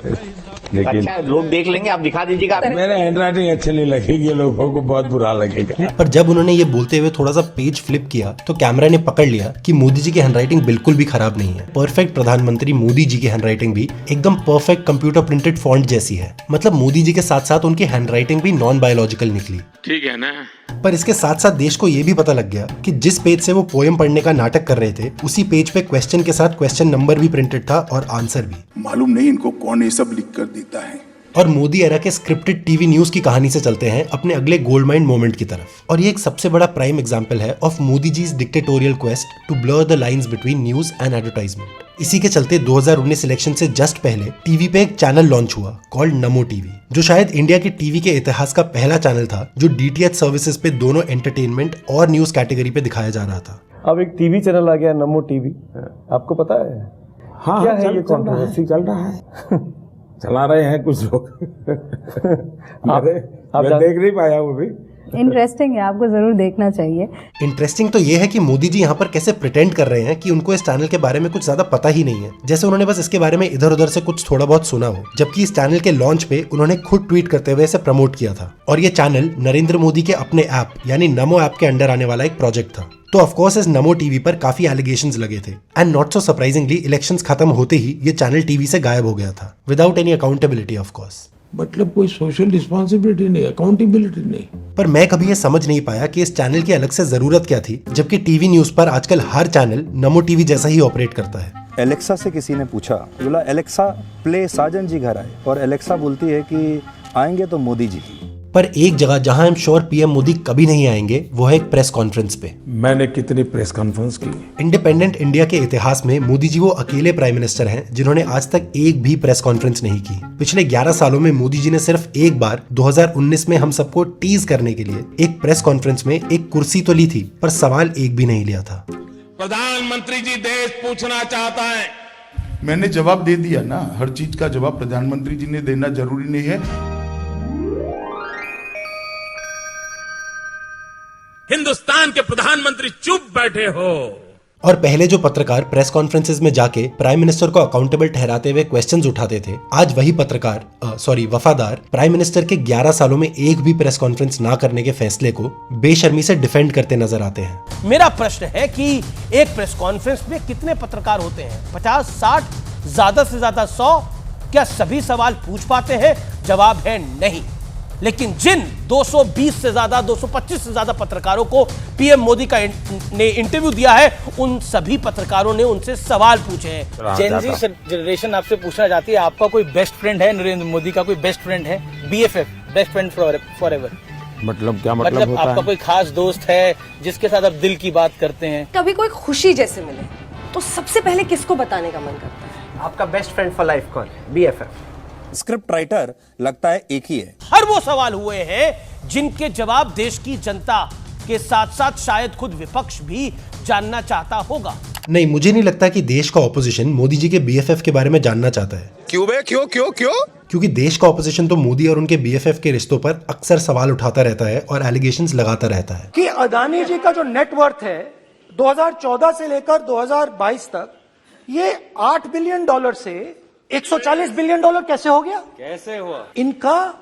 [SPEAKER 4] लेकिन
[SPEAKER 18] अच्छा, लोग देख लेंगे, आप दिखा दीजिएगा।
[SPEAKER 4] मेरे हैंडराइटिंग अच्छे नहीं लगेगी, लोगों को बहुत बुरा लगेगा।
[SPEAKER 3] पर जब उन्होंने ये बोलते हुए थोड़ा सा पेज फ्लिप किया तो कैमरा ने पकड़ लिया कि मोदी जी की हैंडराइटिंग बिल्कुल भी खराब नहीं है। परफेक्ट प्रधानमंत्री मोदी जी की हैंडराइटिंग भी एकदम परफेक्ट कंप्यूटर प्रिंटेड फॉन्ट जैसी है। मतलब मोदी जी के साथ साथ उनकी हैंडराइटिंग भी नॉन बायोलॉजिकल निकली।
[SPEAKER 7] ठीक है ना।
[SPEAKER 3] पर इसके साथ साथ देश को ये भी पता लग गया कि जिस पेज से वो पोएम पढ़ने का नाटक कर रहे थे, उसी पेज पे क्वेश्चन के साथ क्वेश्चन नंबर भी प्रिंटेड था और आंसर भी।
[SPEAKER 5] मालूम नहीं इनको कौन ये सब लिख कर देता है।
[SPEAKER 3] और मोदी एरा के स्क्रिप्टेड टीवी न्यूज की कहानी से चलते हैं अपने अगले गोल्ड माइन मोमेंट की तरफ। और ये एक सबसे बड़ा प्राइम एग्जांपल है of Modi ji's dictatorial quest to blur the lines between news and advertisement. इसी के चलते 2019 इलेक्शन से जस्ट पहले टीवी पे एक चैनल लॉन्च हुआ कॉल्ड नमो टीवी, जो शायद इंडिया के टीवी के इतिहास का पहला चैनल था जो डीटीएच सर्विसेज पे दोनों एंटरटेनमेंट और न्यूज कैटेगरी पे दिखाया जा रहा था।
[SPEAKER 9] अब एक टीवी चैनल आ गया नमो टीवी, आपको पता है?
[SPEAKER 4] हाँ,
[SPEAKER 9] क्या है ये
[SPEAKER 4] कंट्रोवर्सी चल रहा है। चला रहे हैं कुछ लोग। मैं देख नहीं पाया वो भी।
[SPEAKER 10] इंटरेस्टिंग है, आपको जरूर देखना चाहिए।
[SPEAKER 3] इंटरेस्टिंग तो ये है कि मोदी जी यहाँ पर कैसे प्रिटेंड कर रहे हैं कि उनको इस चैनल के बारे में कुछ ज्यादा पता ही नहीं है, जैसे उन्होंने बस इसके बारे में इधर उधर से कुछ थोड़ा बहुत सुना हो। जबकि इस चैनल के लॉन्च पे उन्होंने खुद ट्वीट करते हुए इसे प्रमोट किया था। और ये चैनल नरेंद्र मोदी के अपने ऐप यानी नमो ऐप के अंडर आने वाला एक प्रोजेक्ट था। तो ऑफ कोर्स इस नमो टीवी पर काफी एलिगेशंस लगे थे and not so surprisingly elections खत्म होते ही ये चैनल टीवी से गायब हो गया था without any accountability of course.
[SPEAKER 4] मतलब कोई सोशल रिस्पॉन्सिबिलिटी नहीं, अकाउंटेबिलिटी नहीं।
[SPEAKER 3] पर मैं कभी ये समझ नहीं पाया कि इस चैनल की अलग से जरूरत क्या थी, जबकि टीवी न्यूज पर आजकल हर चैनल नमो टीवी जैसा ही ऑपरेट करता है।
[SPEAKER 31] एलेक्सा से किसी ने पूछा, बोला एलेक्सा प्ले साजन जी घर आए, और एलेक्सा बोलती है कि आएंगे तो मोदी जी।
[SPEAKER 3] पर एक जगह जहां हम श्योर पीएम मोदी कभी नहीं आएंगे वो है एक प्रेस कॉन्फ्रेंस पे।
[SPEAKER 4] मैंने कितनी प्रेस कॉन्फ्रेंस की।
[SPEAKER 3] इंडिपेंडेंट इंडिया के इतिहास में मोदी जी वो अकेले प्राइम मिनिस्टर हैं जिन्होंने आज तक एक भी प्रेस कॉन्फ्रेंस नहीं की। पिछले 11 सालों में मोदी जी ने सिर्फ एक बार 2019 में हम सबको टीज करने के लिए एक प्रेस कॉन्फ्रेंस में एक कुर्सी तो ली थी, पर सवाल एक भी नहीं लिया था।
[SPEAKER 7] प्रधानमंत्री जी देश पूछना चाहता है।
[SPEAKER 5] मैंने जवाब दे दिया ना, हर चीज का जवाब प्रधानमंत्री जी ने देना जरूरी नहीं है।
[SPEAKER 7] हिंदुस्तान के प्रधानमंत्री चुप बैठे हो।
[SPEAKER 3] और पहले जो पत्रकार प्रेस कॉन्फ्रेंसेस में जाके प्राइम मिनिस्टर को अकाउंटेबल ठहराते हुए क्वेश्चंस उठाते थे, आज वही वफादार प्राइम मिनिस्टर के 11 सालों में एक भी प्रेस कॉन्फ्रेंस ना करने के फैसले को बेशर्मी से डिफेंड करते नजर आते हैं।
[SPEAKER 18] मेरा प्रश्न है कि एक प्रेस कॉन्फ्रेंस में कितने पत्रकार होते हैं? 50, 60, ज्यादा से ज्यादा 100? क्या सभी सवाल पूछ पाते हैं? जवाब है नहीं। लेकिन जिन 220 से ज्यादा 225 से ज्यादा पत्रकारों को पीएम मोदी का ने इंटरव्यू दिया है, उन सभी पत्रकारों ने उनसे सवाल पूछे हैं।
[SPEAKER 9] जेन जी जनरेशन आपसे पूछना चाहती है, आपका कोई बेस्ट फ्रेंड है? नरेंद्र मोदी का कोई बेस्ट फ्रेंड है? BFF, best friend for ever.
[SPEAKER 4] मतलब क्या मतलब होता
[SPEAKER 9] आपका
[SPEAKER 4] है?
[SPEAKER 9] कोई खास दोस्त है जिसके साथ आप दिल की बात करते हैं?
[SPEAKER 8] कभी कोई खुशी जैसे मिले तो सबसे पहले किसको बताने का मन करता है?
[SPEAKER 18] आपका बेस्ट फ्रेंड फॉर लाइफ कौन है? BFF।
[SPEAKER 31] स्क्रिप्ट राइटर लगता है एक ही है।
[SPEAKER 18] हर वो सवाल हुए हैं जिनके जवाब देश की जनता के साथ साथ शायद खुद विपक्ष भी जानना चाहता होगा।
[SPEAKER 3] नहीं, मुझे नहीं लगता कि देश का ऑपोजिशन मोदी जी के BFF के बारे में जानना चाहता है।
[SPEAKER 1] क्यों बे? क्यों क्यों क्यों?
[SPEAKER 3] क्योंकि देश का ऑपोजिशन तो मोदी और उनके BFF के रिश्तों पर अक्सर सवाल उठाता रहता है और एलिगेशंस लगाता रहता है
[SPEAKER 9] कि अदानी जी का जो नेटवर्थ है 2014 से लेकर 2022 तक
[SPEAKER 2] ये $8 बिलियन से $140 बिलियन कैसे हो गया?
[SPEAKER 24] कैसे हुआ?
[SPEAKER 2] इनका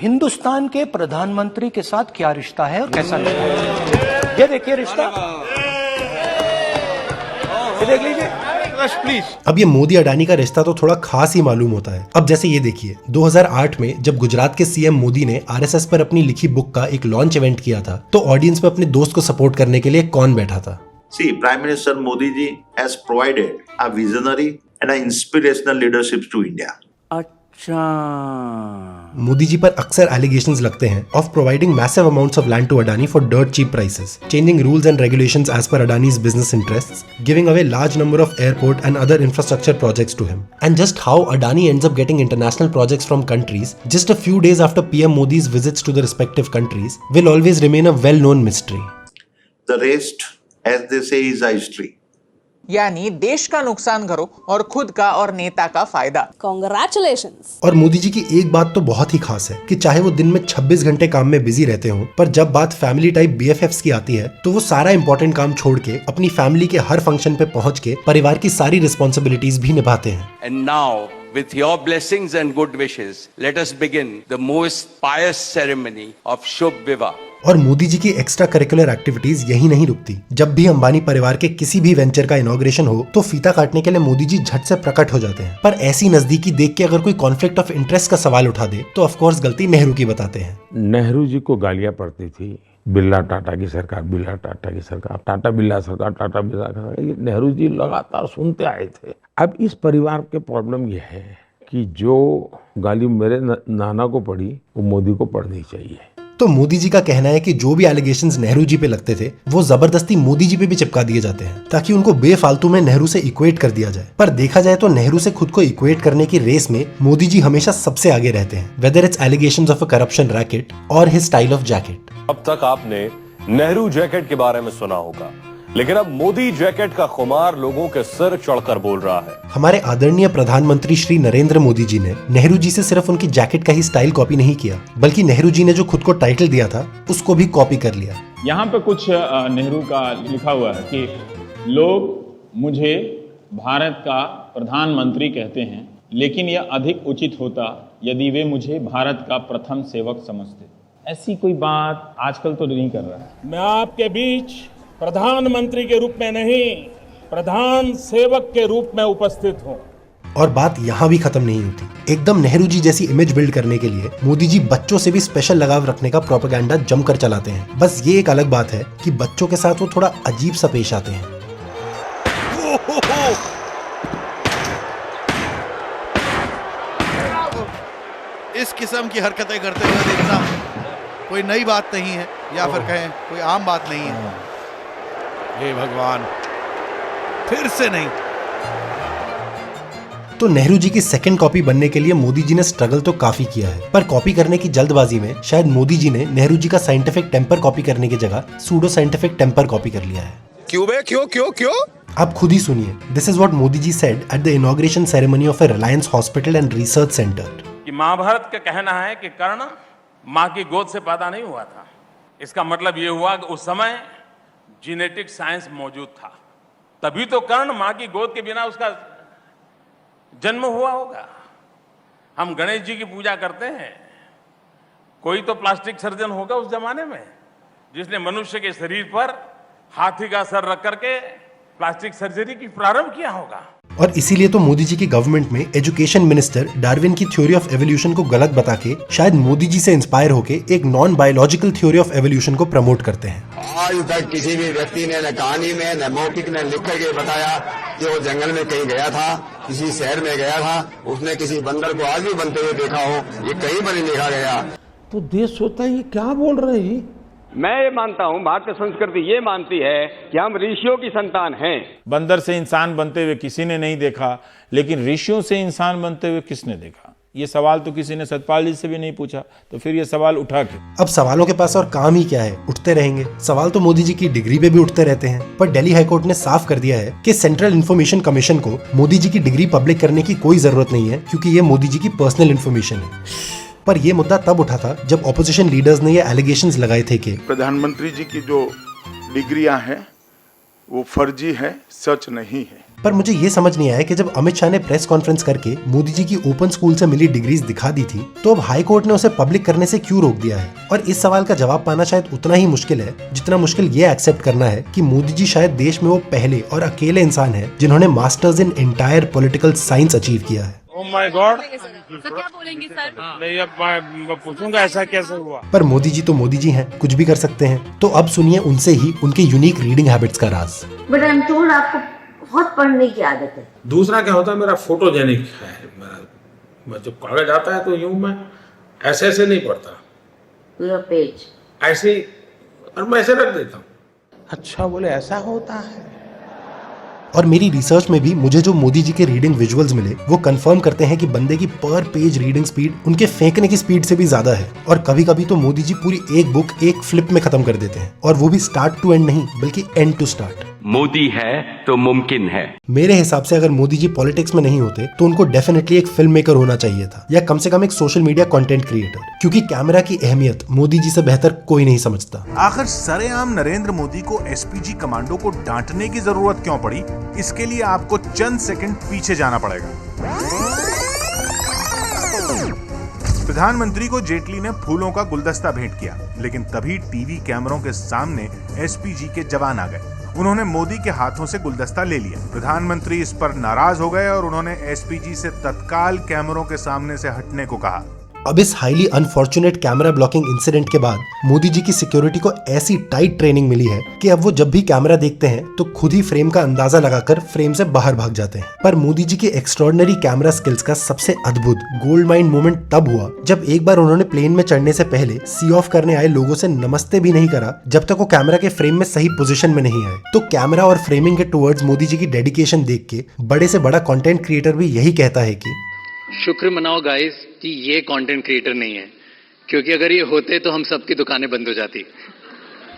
[SPEAKER 2] हिंदुस्तान के प्रधानमंत्री के साथ क्या रिश्ता है और कैसा नहीं है? ये देखिए रिश्ता, ये देख लीजिए प्लीज।
[SPEAKER 3] अब ये मोदी अडानी का रिश्ता तो थोड़ा खास ही मालूम होता है। अब जैसे ये देखिए, 2008 में जब गुजरात के सीएम मोदी ने आरएसएस पर अपनी लिखी बुक का एक लॉन्च इवेंट किया था, तो ऑडियंस में अपने दोस्त को सपोर्ट करने के लिए कौन बैठा था?
[SPEAKER 11] See, Prime Minister Modi ji has provided a visionary and an inspirational leadership to India.
[SPEAKER 2] अच्छा,
[SPEAKER 3] मोदी जी पर अक्सर एलिगेशंस लगते हैं of providing massive amounts of land to Adani for dirt cheap prices, changing rules and regulations as per Adani's business interests, giving away large number of airport and other infrastructure projects to him. And just how Adani ends up getting international projects from countries just a few days after PM Modi's visits to the respective countries will always remain a well-known mystery.
[SPEAKER 11] The rest, as they say, is a history.
[SPEAKER 2] यानी देश का नुकसान करो और खुद का और नेता का फायदा।
[SPEAKER 8] Congratulations!
[SPEAKER 3] और मोदी जी की एक बात तो बहुत ही खास है कि चाहे वो दिन में 26 घंटे काम में बिजी रहते हो, पर जब बात फैमिली टाइप BFFs की आती है तो वो सारा इंपॉर्टेंट काम छोड़ के अपनी फैमिली के हर फंक्शन पे पहुंच के परिवार की सारी रिस्पॉन्सिबिलिटीज भी निभाते हैं।
[SPEAKER 24] And now, with your blessings and good wishes, let us begin the most pious ceremony of Shubh Vivah.
[SPEAKER 3] और मोदी जी की एक्स्ट्रा करिकुलर एक्टिविटीज यही नहीं रुकती। जब भी अंबानी परिवार के किसी भी वेंचर का इनॉग्रेशन हो तो फीता काटने के लिए मोदी जी झट से प्रकट हो जाते हैं। पर ऐसी नजदीकी देख के अगर कोई कॉन्फ्लिक्ट ऑफ इंटरेस्ट का सवाल उठा दे तो ऑफ कोर्स गलती नेहरू की बताते हैं।
[SPEAKER 7] नेहरू जी को गालियां पड़ती थी, बिरला टाटा की सरकार, बिरला टाटा की सरकार, टाटा बिरला सरकार, टाटा बिरला सरकार, ये नेहरू जी लगातार सुनते आए थे। अब इस परिवार के प्रॉब्लम ये है कि जो गाली मेरे नाना को पड़ी वो मोदी को पड़नी चाहिए।
[SPEAKER 3] तो मोदी जी का कहना है कि जो भी एलिगेशंस नेहरू जी पे लगते थे वो जबरदस्ती मोदी जी पे भी चिपका दिए जाते हैं ताकि उनको बेफालतू में नेहरू से इक्वेट कर दिया जाए। पर देखा जाए तो नेहरू से खुद को इक्वेट करने की रेस में मोदी जी हमेशा सबसे आगे रहते हैं, whether it's allegations of a corruption racket और हिज स्टाइल ऑफ जैकेट।
[SPEAKER 12] अब तक आपने नेहरू जैकेट के बारे में सुना होगा, लेकिन अब मोदी जैकेट का खुमार लोगों के सिर चढ़कर बोल रहा है।
[SPEAKER 3] हमारे आदरणीय प्रधानमंत्री श्री नरेंद्र मोदी जी ने नेहरू जी से सिर्फ उनकी जैकेट का ही स्टाइल कॉपी नहीं किया, बल्कि नेहरू जी ने जो खुद को टाइटल दिया था उसको भी कॉपी कर लिया।
[SPEAKER 13] यहाँ पे कुछ नेहरू का लिखा हुआ है कि लोग मुझे भारत का प्रधानमंत्री कहते हैं, लेकिन यह अधिक उचित होता यदि वे मुझे भारत का प्रथम सेवक समझते। ऐसी कोई बात आजकल तो नहीं कर रहा है।
[SPEAKER 14] मैं आपके बीच प्रधानमंत्री के रूप में नहीं, प्रधान सेवक के रूप में उपस्थित हूँ।
[SPEAKER 3] और बात यहाँ भी खत्म नहीं होती। एकदम नेहरू जी जैसी इमेज बिल्ड करने के लिए मोदी जी बच्चों से भी स्पेशल लगाव रखने का प्रोपेगेंडा जमकर चलाते हैं। बस ये एक अलग बात है कि बच्चों के साथ वो थोड़ा अजीब सा पेश आते हैं।
[SPEAKER 1] इस किस्म की हरकतें करते हुए देखना कोई नई बात नहीं है, या फिर कहें कोई आम बात नहीं है। हे भगवान, फिर से नहीं।
[SPEAKER 3] तो नेहरू जी की सेकंड कॉपी बनने के लिए मोदी जी ने स्ट्रगल तो काफी किया है, पर कॉपी करने की जल्दबाजी में शायद मोदी जी ने नेहरू जी का साइंटिफिक टेम्पर कॉपी करने की जगह सूडो साइंटिफिक टेम्पर कॉपी कर लिया है।
[SPEAKER 1] क्यों बे, क्यों क्यों क्यों?
[SPEAKER 3] आप खुद ही सुनिए। This is what Modi ji said at the inauguration ceremony of a Reliance hospital and research centre.
[SPEAKER 26] कि महाभारत का कहना है कि कर्ण मां की गोद से पैदा नहीं हुआ था। इसका मतलब यह हुआ कि उस समय जीनेटिक साइंस मौजूद था, तभी तो कर्ण मां की गोद के बिना उसका जन्म हुआ होगा। हम गणेश जी की पूजा करते हैं, कोई तो प्लास्टिक सर्जन होगा उस जमाने में जिसने मनुष्य के शरीर पर हाथी का सर रख करके प्लास्टिक सर्जरी की प्रारंभ किया होगा।
[SPEAKER 3] और इसीलिए तो मोदी जी की गवर्नमेंट में एजुकेशन मिनिस्टर डार्विन की थ्योरी ऑफ एवोल्यूशन को गलत बता के शायद मोदी जी से इंस्पायर होके एक non biological theory of evolution को प्रमोट करते हैं।
[SPEAKER 15] आज तक किसी भी व्यक्ति ने न कहानी में न मौखिक ने लिख करके बताया कि वो जंगल में कहीं गया था, किसी शहर में गया था, उसने किसी बंदर को आज भी बनते हुए देखा हो, ये कहीं पर नहीं देखा गया।
[SPEAKER 16] तो देश सोचता है ये क्या बोल रहे हैं।
[SPEAKER 24] मैं ये मानता हूँ, भारतीय संस्कृति ये मानती है कि हम ऋषियों की संतान हैं।
[SPEAKER 14] बंदर से इंसान बनते हुए किसी ने नहीं देखा, लेकिन ऋषियों से इंसान बनते हुए किसने देखा? ये सवाल तो किसी ने सतपाल जी से भी नहीं पूछा, तो फिर ये सवाल उठा के।
[SPEAKER 3] अब सवालों के पास और काम ही क्या है, उठते रहेंगे। सवाल तो मोदी जी की डिग्री पे भी उठते रहते हैं, पर दिल्ली हाईकोर्ट ने साफ कर दिया है कि सेंट्रल इन्फॉर्मेशन कमीशन को मोदी जी की डिग्री पब्लिक करने की कोई जरूरत नहीं है, क्योंकि ये मोदी जी की पर्सनल इन्फॉर्मेशन है। पर यह मुद्दा तब उठा था जब ऑपोजिशन लीडर्स ने ये एलिगेशंस लगाए थे कि
[SPEAKER 5] प्रधानमंत्री जी की जो डिग्रियां हैं वो फर्जी है, सच नहीं है।
[SPEAKER 3] पर मुझे ये समझ नहीं आया कि जब अमित शाह ने प्रेस कॉन्फ्रेंस करके मोदी जी की ओपन स्कूल से मिली डिग्रीज दिखा दी थी, तो अब हाई कोर्ट ने उसे पब्लिक करने से क्यों रोक दिया है। और इस सवाल का जवाब पाना शायद उतना ही मुश्किल है जितना मुश्किल ये एक्सेप्ट करना है कि मोदी जी शायद देश में वो पहले और अकेले इंसान है जिन्होंने masters in entire political science achieve किया है।
[SPEAKER 26] Oh my God! तो क्या बोलेंगे सर? मैं पूछूंगा ऐसा कैसे हुआ?
[SPEAKER 3] पर मोदी जी तो मोदी जी हैं, कुछ भी कर सकते हैं। तो अब सुनिए उनसे ही उनके यूनिक रीडिंग हैबिट्स का राज।
[SPEAKER 17] बट आई एम टोल्ड आपको बहुत पढ़ने की आदत है।
[SPEAKER 19] दूसरा क्या होता है, मेरा फोटोजेनिक है। मैं जब कागज आता है तो यूं मैं ऐसे नहीं पढ़ता,
[SPEAKER 17] पूरा पेज
[SPEAKER 19] ऐसे, और मैं ऐसे रख देता हूँ।
[SPEAKER 16] अच्छा, बोले ऐसा होता है।
[SPEAKER 3] और मेरी रिसर्च में भी मुझे जो मोदी जी के रीडिंग विजुअल्स मिले वो कंफर्म करते हैं कि बंदे की पर पेज रीडिंग स्पीड उनके फेंकने की स्पीड से भी ज्यादा है। और कभी कभी तो मोदी जी पूरी एक बुक एक फ्लिप में खत्म कर देते हैं, और वो भी स्टार्ट टू एंड नहीं बल्कि एंड टू स्टार्ट।
[SPEAKER 20] मोदी है तो मुमकिन है।
[SPEAKER 3] मेरे हिसाब से अगर मोदी जी पॉलिटिक्स में नहीं होते तो उनको डेफिनेटली एक फिल्म मेकर होना चाहिए था, या कम से कम एक सोशल मीडिया कंटेंट क्रिएटर, क्योंकि कैमरा की अहमियत मोदी जी से बेहतर कोई नहीं समझता।
[SPEAKER 21] आखिर सरेआम नरेंद्र मोदी को एसपीजी कमांडो को डांटने की जरूरत क्यों पड़ी? इसके लिए आपको चंद सेकंड पीछे जाना पड़ेगा। प्रधानमंत्री को जेटली ने फूलों का गुलदस्ता भेंट किया, लेकिन तभी टीवी कैमरों के सामने एसपीजी के जवान आ गए। उन्होंने मोदी के हाथों से गुलदस्ता ले लिया। प्रधानमंत्री इस पर नाराज हो गए और उन्होंने एसपीजी से तत्काल कैमरों के सामने से हटने को कहा।
[SPEAKER 3] अब इस highly unfortunate camera blocking incident के बाद मोदी जी की सिक्योरिटी को ऐसी टाइट ट्रेनिंग मिली है कि अब वो जब भी कैमरा देखते हैं तो खुद ही फ्रेम का अंदाजा लगाकर फ्रेम से बाहर भाग जाते हैं। पर मोदी जी के एक्स्ट्रॉर्डिनरी कैमरा स्किल्स का सबसे अद्भुत गोल्ड माइन मोमेंट तब हुआ जब एक बार उन्होंने प्लेन में चढ़ने से पहले सी ऑफ करने आए लोगों से नमस्ते भी नहीं करा जब तक वो कैमरा के फ्रेम में सही पोजीशन में नहीं आए। तो कैमरा और फ्रेमिंग के टुवर्ड्स मोदी जी की डेडिकेशन देख के बड़े से बड़ा कंटेंट क्रिएटर भी यही कहता है कि
[SPEAKER 22] शुक्र मनाओ गाइस कि ये कंटेंट क्रिएटर नहीं है, क्योंकि अगर ये होते तो हम सबकी दुकानें बंद हो जाती।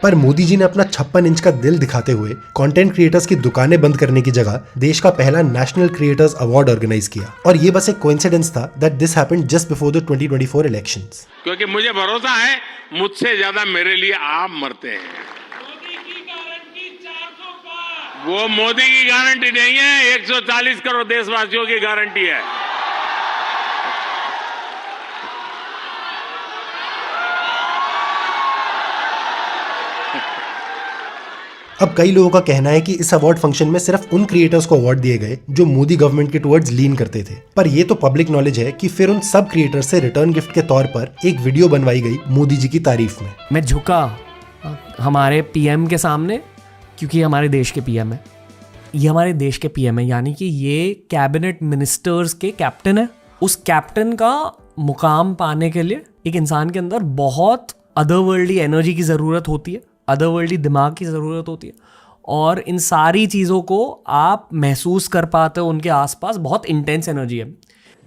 [SPEAKER 3] पर मोदी जी ने अपना 56 इंच का दिल दिखाते हुए कंटेंट क्रिएटर्स की दुकानें बंद करने की जगह देश का पहला नेशनल क्रिएटर्स अवार्ड ऑर्गेनाइज किया। और ये बस एक कोइंसिडेंस था that this happened just before the 2024 elections.
[SPEAKER 26] क्योंकि मुझे भरोसा है मुझसे ज्यादा मेरे लिए आप मरते हैं। वो मोदी की गारंटी नहीं है, 140 करोड़ देशवासियों की गारंटी है।
[SPEAKER 3] अब कई लोगों का कहना है कि इस अवार्ड फंक्शन में सिर्फ उन क्रिएटर्स को अवार्ड दिए गए जो मोदी गवर्नमेंट के टुवर्ड्स लीन करते थे। पर ये तो पब्लिक नॉलेज है कि फिर उन सब क्रिएटर्स से रिटर्न गिफ्ट के तौर पर एक वीडियो बनवाई गई मोदी जी की तारीफ में।
[SPEAKER 17] मैं झुका हमारे पीएम के सामने, क्योंकि हमारे देश के पीएम है, ये हमारे देश के पीएम है, यानी कि ये कैबिनेट मिनिस्टर्स के कैप्टन है। उस कैप्टन का मुकाम पाने के लिए एक इंसान के अंदर बहुत अदरवर्ल्डली एनर्जी की ज़रूरत होती है, अदरवर्ल्डली दिमाग की ज़रूरत होती है, और इन सारी चीज़ों को आप महसूस कर पाते हो उनके आसपास। बहुत इंटेंस एनर्जी है,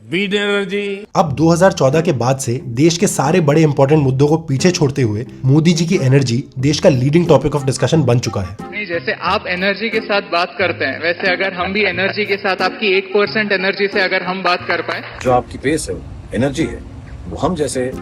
[SPEAKER 26] बीट एनर्जी।
[SPEAKER 3] अब 2014 के बाद से देश के सारे बड़े इंपॉर्टेंट मुद्दों को पीछे छोड़ते हुए मोदी जी की एनर्जी देश का लीडिंग टॉपिक ऑफ डिस्कशन बन चुका है।
[SPEAKER 23] नहीं, जैसे आप एनर्जी के साथ बात करते हैं, वैसे अगर हम भी एनर्जी के साथ, आपकी 1% एनर्जी से अगर हम बात कर पाए,
[SPEAKER 31] जो आपकी पेस है, एनर्जी है, वो हम जैसे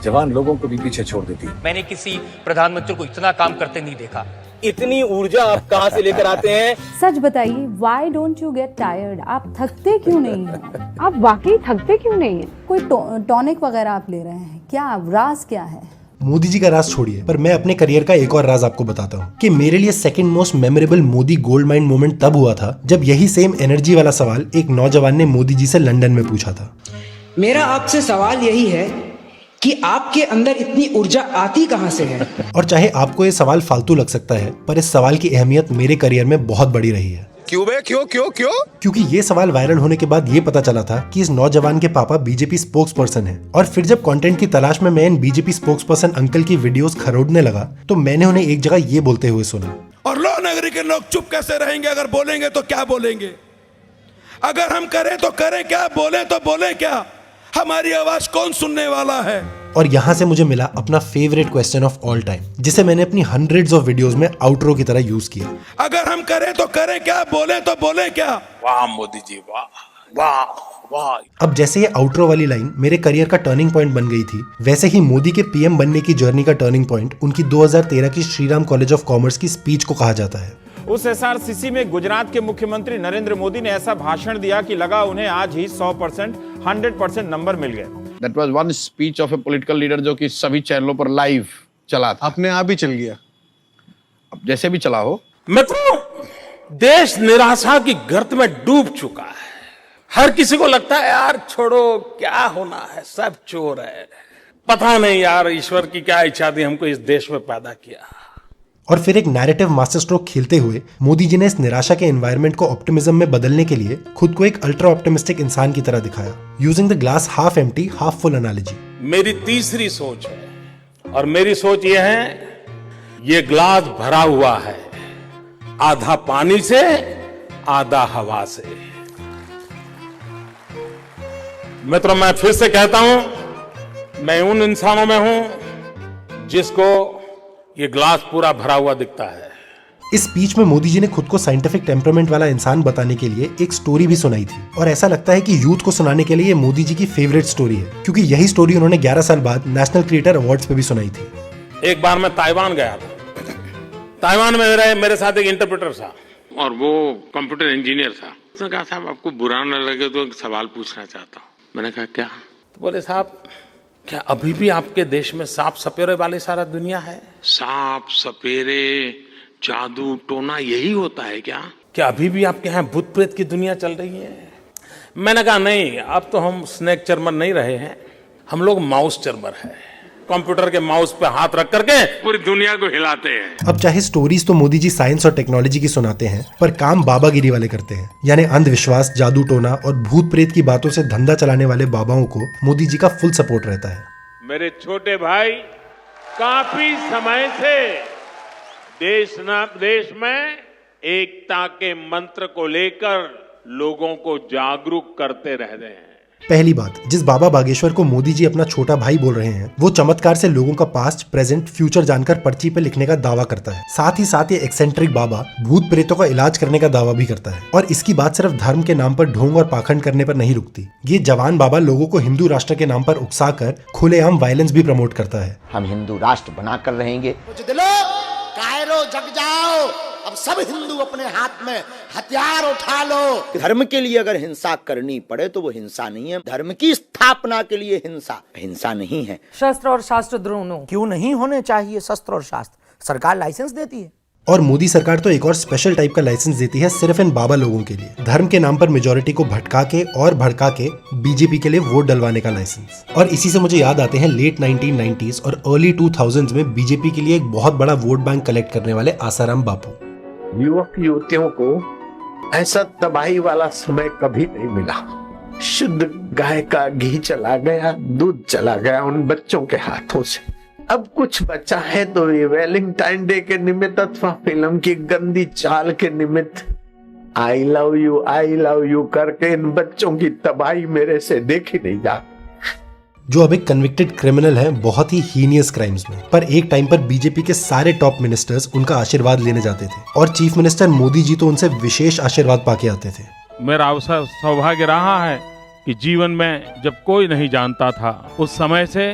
[SPEAKER 31] जवान लोगों को भी पीछे छोड़ देती है।
[SPEAKER 9] मैंने किसी प्रधानमंत्री को इतना काम करते नहीं देखा। इतनी ऊर्जा आप कहां से लेकर आते हैं?
[SPEAKER 10] सच बताइए, why don't you get tired? आप थकते क्यों नहीं हैं? आप वाकई थकते क्यों नहीं हैं? कोई टॉनिक वगैरह आप ले रहे हैं क्या? राज क्या है?
[SPEAKER 3] मोदी जी का राज छोड़िए, पर मैं अपने करियर का एक और राज आपको बताता हूँ कि मेरे लिए second most memorable Modi gold mine moment तब हुआ था जब यही सेम एनर्जी वाला सवाल एक नौजवान ने मोदी जी से लंदन में पूछा था।
[SPEAKER 25] मेरा आपसे सवाल यही है कि आपके अंदर इतनी ऊर्जा आती कहां से है?
[SPEAKER 3] और चाहे आपको ये सवाल फालतू लग सकता है, पर इस सवाल की अहमियत मेरे करियर में बहुत बड़ी रही है।
[SPEAKER 21] क्यों बे? क्यों क्यों क्यों?
[SPEAKER 3] क्योंकि ये सवाल वायरल होने के बाद ये पता चला था कि इस नौजवान के पापा बीजेपी स्पोक्स पर्सन है। और फिर जब कंटेंट की तलाश में मैं इन बीजेपी स्पोक्स पर्सन अंकल की वीडियोस खरोदने लगा तो मैंने उन्हें एक जगह ये बोलते हुए सुना।
[SPEAKER 21] और लो नगरी के लोग चुप कैसे रहेंगे? अगर बोलेंगे तो क्या बोलेंगे? अगर हम करें तो करें क्या, बोले तो बोले क्या? हमारी आवाज कौन सुनने वाला है?
[SPEAKER 3] और यहाँ से मुझे मिला अपना favourite question of all time, जिसे मैंने अपनी हंड्रेड्स ऑफ वीडियोस में आउटरो की तरह यूज किया।
[SPEAKER 21] अगर हम करें तो करें क्या, बोले तो बोले क्या?
[SPEAKER 26] वाह मोदी जी, वाह वाह वाह।
[SPEAKER 3] अब जैसे ये आउटरो वाली लाइन मेरे करियर का टर्निंग पॉइंट बन गई थी, वैसे ही मोदी के पीएम बनने की जर्नी का टर्निंग पॉइंट उनकी 2013 की श्रीराम कॉलेज ऑफ कॉमर्स की स्पीच को कहा जाता है।
[SPEAKER 14] उस SRCC में गुजरात के मुख्यमंत्री नरेंद्र मोदी ने ऐसा भाषण दिया कि लगा उन्हें आज ही 100%, 100% नंबर मिल गए।
[SPEAKER 2] That was one speech of a political leader जो कि सभी चैनलों पर लाइव चला था।
[SPEAKER 4] अपने आप ही चल गया।
[SPEAKER 2] अब जैसे भी चला हो।
[SPEAKER 19] मित्रों, देश निराशा की गर्त में डूब चुका है। हर किसी को लगता है यार छोड़ो, क्या होना है, सब चोर है। पता नहीं यार ईश्वर की क्या इच्छा थी हमको इस देश में पैदा किया।
[SPEAKER 3] और फिर एक नैरेटिव मास्टर स्ट्रोक खेलते हुए मोदी जी ने इस निराशा के एनवायरनमेंट को ऑप्टिमिज्म में बदलने के लिए खुद को एक अल्ट्रा ऑप्टिमिस्टिक इंसान की तरह दिखाया, using the glass half empty half full analogy.
[SPEAKER 19] मेरी तीसरी सोच है और मेरी सोच ये है, ये ग्लास भरा हुआ है, आधा पानी से आधा हवा से। मित्रों, मैं फिर से कहता हूं, मैं उन इंसानों में हूं जिसको ये ग्लास पूरा भरा हुआ दिखता है।
[SPEAKER 3] इस स्पीच में मोदी जी ने खुद को साइंटिफिक टेम्परामेंट वाला इंसान बताने के लिए एक स्टोरी भी सुनाई थी और ऐसा लगता है कि यूथ को सुनाने के लिए ये मोदी जी की फेवरेट स्टोरी है, क्योंकि यही स्टोरी उन्होंने 11 साल बाद नेशनल क्रिएटर अवार्ड्स पे भी सुनाई थी।
[SPEAKER 19] एक बार मैं ताइवान गया था। ताइवान में मेरे साथ एक इंटरप्रेटर था और वो कंप्यूटर इंजीनियर था। उसने कहा साहब आपको बुरा न लगे तो एक सवाल पूछना चाहता हूँ। मैंने कहा क्या? तो बोले साहब क्या अभी भी आपके देश में सांप सपेरे वाली सारा दुनिया है? सांप सपेरे जादू टोना यही होता है क्या? क्या अभी भी आपके यहाँ भूत प्रेत की दुनिया चल रही है? मैंने कहा नहीं, अब तो हम स्नेक चर्मर नहीं रहे हैं, हम लोग माउस चर्मर है। कंप्यूटर के माउस पे हाथ रख करके पूरी दुनिया को हिलाते हैं।
[SPEAKER 3] अब चाहे स्टोरीज तो मोदी जी साइंस और टेक्नोलॉजी की सुनाते हैं, पर काम बाबागिरी वाले करते हैं, यानी अंधविश्वास, जादू टोना और भूत प्रेत की बातों से धंधा चलाने वाले बाबाओं को मोदी जी का फुल सपोर्ट रहता है।
[SPEAKER 19] मेरे छोटे भाई, काफी समय से देश में एकता के मंत्र को लेकर लोगों को जागरूक करते रह रहे हैं।
[SPEAKER 3] पहली बात, जिस बाबा बागेश्वर को मोदी जी अपना छोटा भाई बोल रहे हैं, वो चमत्कार से लोगों का पास्ट, प्रेजेंट, फ्यूचर जानकर पर्ची पे लिखने का दावा करता है। साथ ही साथ ये एक्सेंट्रिक बाबा भूत प्रेतों का इलाज करने का दावा भी करता है। और इसकी बात सिर्फ धर्म के नाम पर ढोंग और पाखंड करने पर नहीं रुकती। ये जवान बाबा लोगों को हिंदू राष्ट्र के नाम पर उकसाकर खुलेआम वायलेंस भी प्रमोट करता है।
[SPEAKER 6] हम हिंदू राष्ट्र बनाकर रहेंगे।
[SPEAKER 7] कायरो जग जाओ, अब सब हिंदू अपने हाथ में हथियार उठा लो।
[SPEAKER 6] धर्म के लिए अगर हिंसा करनी पड़े तो वो हिंसा नहीं है, धर्म की स्थापना के लिए हिंसा नहीं है।
[SPEAKER 25] शस्त्र और शास्त्र दोनों क्यों नहीं होने चाहिए? शस्त्र और शास्त्र सरकार लाइसेंस देती है।
[SPEAKER 3] और मोदी सरकार तो एक और स्पेशल टाइप का लाइसेंस देती है सिर्फ इन बाबा लोगों के लिए, धर्म के नाम पर मेजोरिटी को भटका के और भड़का के बीजेपी के लिए वोट डलवाने का लाइसेंस। और इसी से मुझे याद आते हैं लेट 1990s और अर्ली 2000s में बीजेपी के लिए एक बहुत बड़ा वोट बैंक कलेक्ट करने वाले आसाराम बापू।
[SPEAKER 16] युवक युवतियों को ऐसा तबाही वाला समय कभी नहीं मिला। शुद्ध गाय का घी चला गया, दूध चला गया उन बच्चों के हाथों से। अब कुछ बचा है तो ये वैलेंटाइन डे के निमित्त अथवा फिल्म की गंदी चाल के निमित्त आई लव यू करके इन बच्चों की तबाही मेरे से देखी नहीं जाती।
[SPEAKER 3] जो अब एक कन्विक्टेड क्रिमिनल है बहुत ही हीनियस क्राइम्स में, पर एक टाइम पर बीजेपी के सारे टॉप मिनिस्टर्स उनका आशीर्वाद लेने जाते थे और चीफ मिनिस्टर मोदी जी तो उनसे विशेष आशीर्वाद पाके आते थे।
[SPEAKER 26] मेरा अवसर सौभाग्य रहा है कि जीवन में जब कोई नहीं जानता था, उस समय से